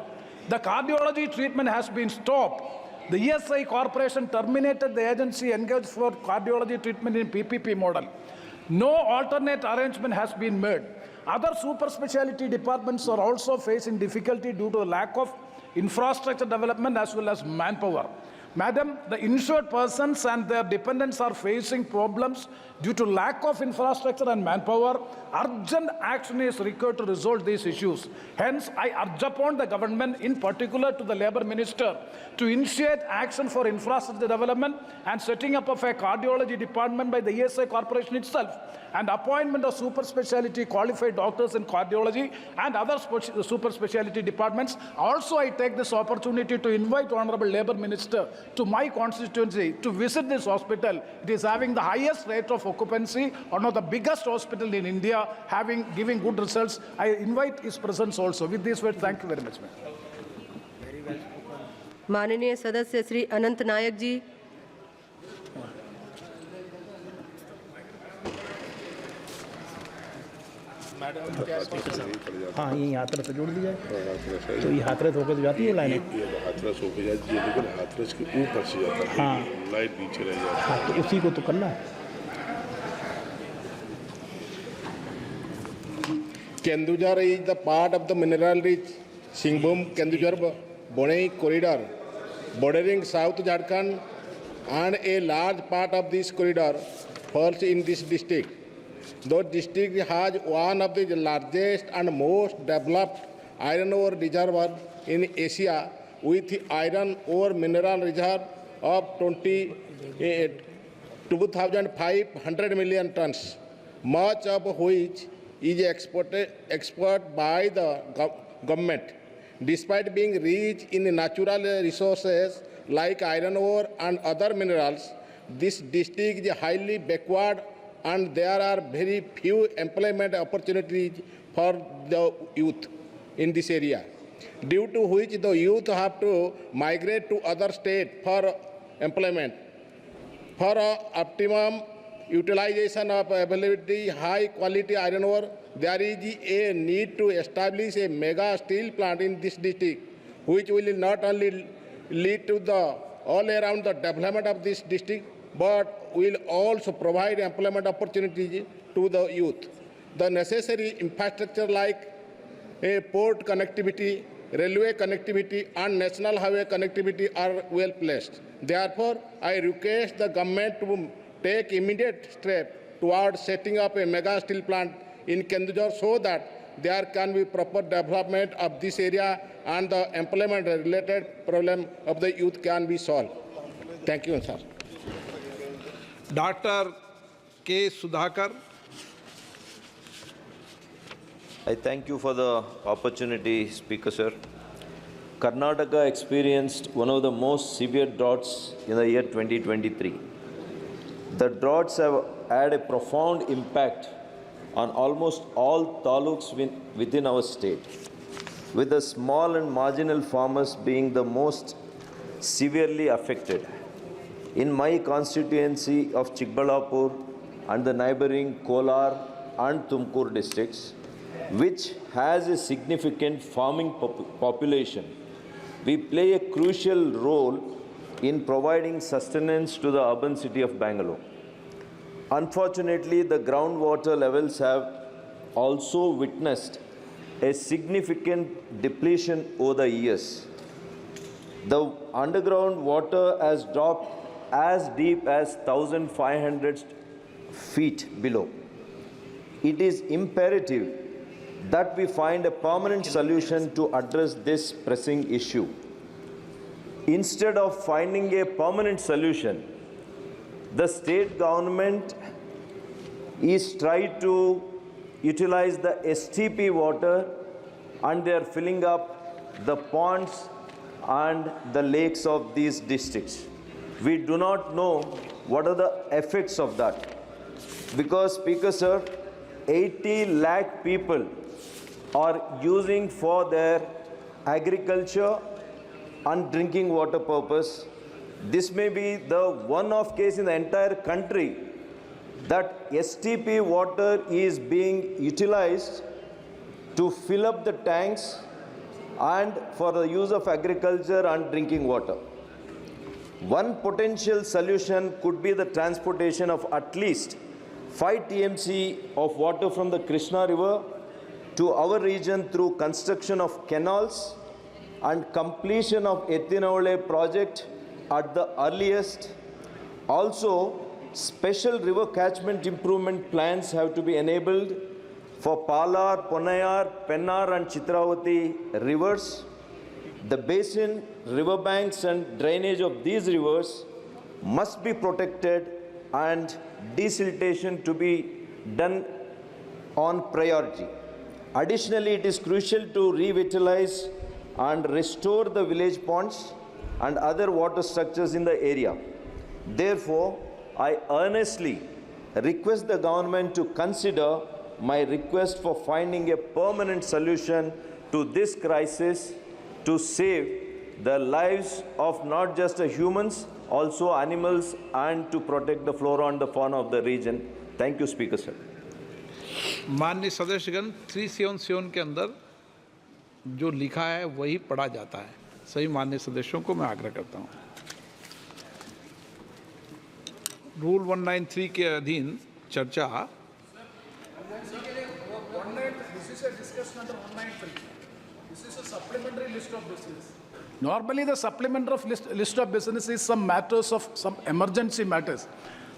The cardiology treatment has been stopped. The ESI Corporation terminated the agency engaged for cardiology treatment in PPP model. No alternate arrangement has been made. Other super speciality departments are also facing difficulty due to the lack of infrastructure development as well as manpower. Madam, the insured persons and their dependents are facing problems due to lack of infrastructure and manpower. Urgent action is required to resolve these issues. Hence, I urge upon the government, in particular to the Labour Minister, to initiate action for infrastructure development and setting up of a cardiology department by the ESI Corporation itself, and appointment of super speciality qualified doctors in cardiology and other super speciality departments. Also, I take this opportunity to invite Honorable Labour Minister to my constituency to visit this hospital. It is having the highest rate of occupancy, one of the biggest hospital in India, giving good results. I invite his presence also. With this word, thank you very much, ma'am. Very well spoken. माननीय सदस्य श्री अनंत नायक जी, हाँ ये हाथरस से जोड़ दिया है तो ये हाथरस होकर जाती है लाइन, हाथरस होकर जाती है लेकिन हाथरस के ऊपर से जाता है, हाँ लाइन नीचे रह जाती है। हाँ तो उसी को तो करना है। Kendujhar is the part of the mineral-rich Singhbhum-Kendujhar-Bonai corridor bordering South Jharkhand, and a large part of this corridor falls in this district. The district has one of the largest and most developed iron ore reservoirs in Asia, with iron ore mineral reserve of 2,500 million tons, much of which is exported by the government. Despite being rich in natural resources like iron ore and other minerals, this district is highly backward and there are very few employment opportunities for the youth in this area, due to which the youth have to migrate to other states for employment. For optimum utilization of availability high quality iron ore, there is a need to establish a mega steel plant in this district, which will not only lead to the all around the development of this district, but will also provide employment opportunities to the youth. The necessary infrastructure like a port connectivity, railway connectivity, and national highway connectivity are well placed. Therefore, I request the government to take immediate steps towards setting up a mega steel plant in Kendujhar so that there can be proper development of this area and the employment related problem of the youth can be solved. Thank you, sir. Dr. K. Sudhakar. I thank you for the opportunity, Speaker Sir. Karnataka experienced one of the most severe droughts in the year 2023. The droughts have had a profound impact on almost all taluks within our state, with the small and marginal farmers being the most severely affected. In my constituency of Chikbalapur and the neighboring Kolar and Tumkur districts, which has a significant farming population, we play a crucial role in providing sustenance to the urban city of Bangalore. Unfortunately, the groundwater levels have also witnessed a significant depletion over the years. The underground water has dropped as deep as 1,500 feet below. It is imperative that we find a permanent solution to address this pressing issue. Instead of finding a permanent solution, the state government is trying to utilize the STP water, and they are filling up the ponds and the lakes of these districts. We do not know what are the effects of that, because, Speaker Sir, 80 lakh people are using for their agriculture and drinking water purpose. This may be the one-off case in the entire country that STP water is being utilized to fill up the tanks and for the use of agriculture and drinking water. One potential solution could be the transportation of at least 5 TMC of water from the Krishna River to our region through construction of canals and completion of Ethinole project at the earliest. Also, special river catchment improvement plans have to be enabled for Palar, Ponnayar, Pennar and Chitravati rivers. The basin, riverbanks and drainage of these rivers must be protected and desiltation to be done on priority. Additionally, it is crucial to revitalize and restore the village ponds and other water structures in the area. Therefore, I earnestly request the government to consider my request for finding a permanent solution to this crisis to save the lives of not just the humans, also animals, and to protect the flora and the fauna of the region. Thank you, Speaker, sir. माननीय सदस्यगण 377 के अंदर जो लिखा है वही पढ़ा जाता है। सभी माननीय सदस्यों को मैं आग्रह करता हूँ। रूल 193 के अधीन चर्चा Normally, the supplementary list of business is some matters of some emergency matters.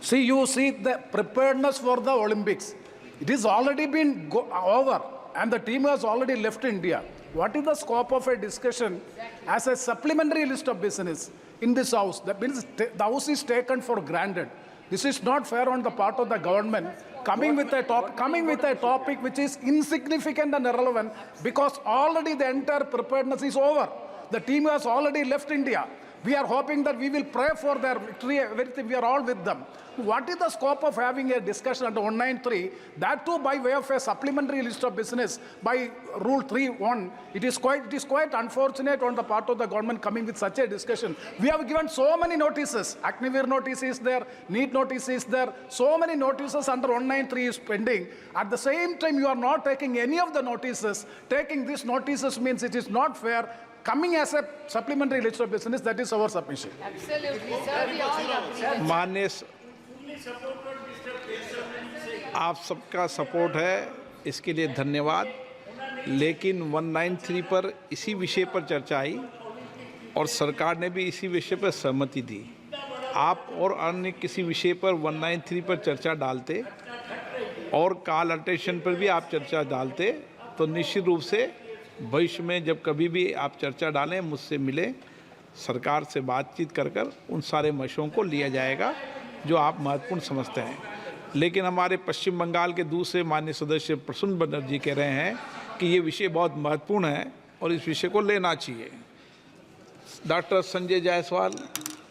See, you see the preparedness for the Olympics. It has already been over, and the team has already left India. What is the scope of a discussion as a supplementary list of business in this House? That means the House is taken for granted. This is not fair on the part of the government coming with a topic which is insignificant and irrelevant, because already the entire preparedness is over. The team has already left India. We are hoping that we will pray for their victory, everything. We are all with them. What is the scope of having a discussion under 193? That too by way of a supplementary list of business by Rule 3(1). It is quite unfortunate on the part of the government coming with such a discussion. We have given so many notices. Agnivir notice is there, NEET notice is there. So many notices under 193 is pending. At the same time, you are not taking any of the notices. Taking these notices means it is not fair. Coming as a supplementary list of business, that is our submission. Absolutely, sir. We all agree. माननीय आप सबका support है, इसके लिए धन्यवाद। लेकिन 193 पर इसी विषय पर चर्चा आई और सरकार ने भी इसी विषय पर सहमति दी। आप और अन्य किसी विषय पर 193 पर चर्चा डालते और कॉल अटेंशन पर भी आप चर्चा डालते तो निश्चित रूप से भविष्य में जब कभी भी आप चर्चा डालें, मुझसे मिलें, सरकार से बातचीत कर उन सारे मसलों को लिया जाएगा जो आप महत्वपूर्ण समझते हैं। लेकिन हमारे पश्चिम बंगाल के दूसरे माननीय सदस्य प्रसून बनर्जी कह रहे हैं कि ये विषय बहुत महत्वपूर्ण है और इस विषय को लेना चाहिए। डॉक्टर संजय जायसवाल।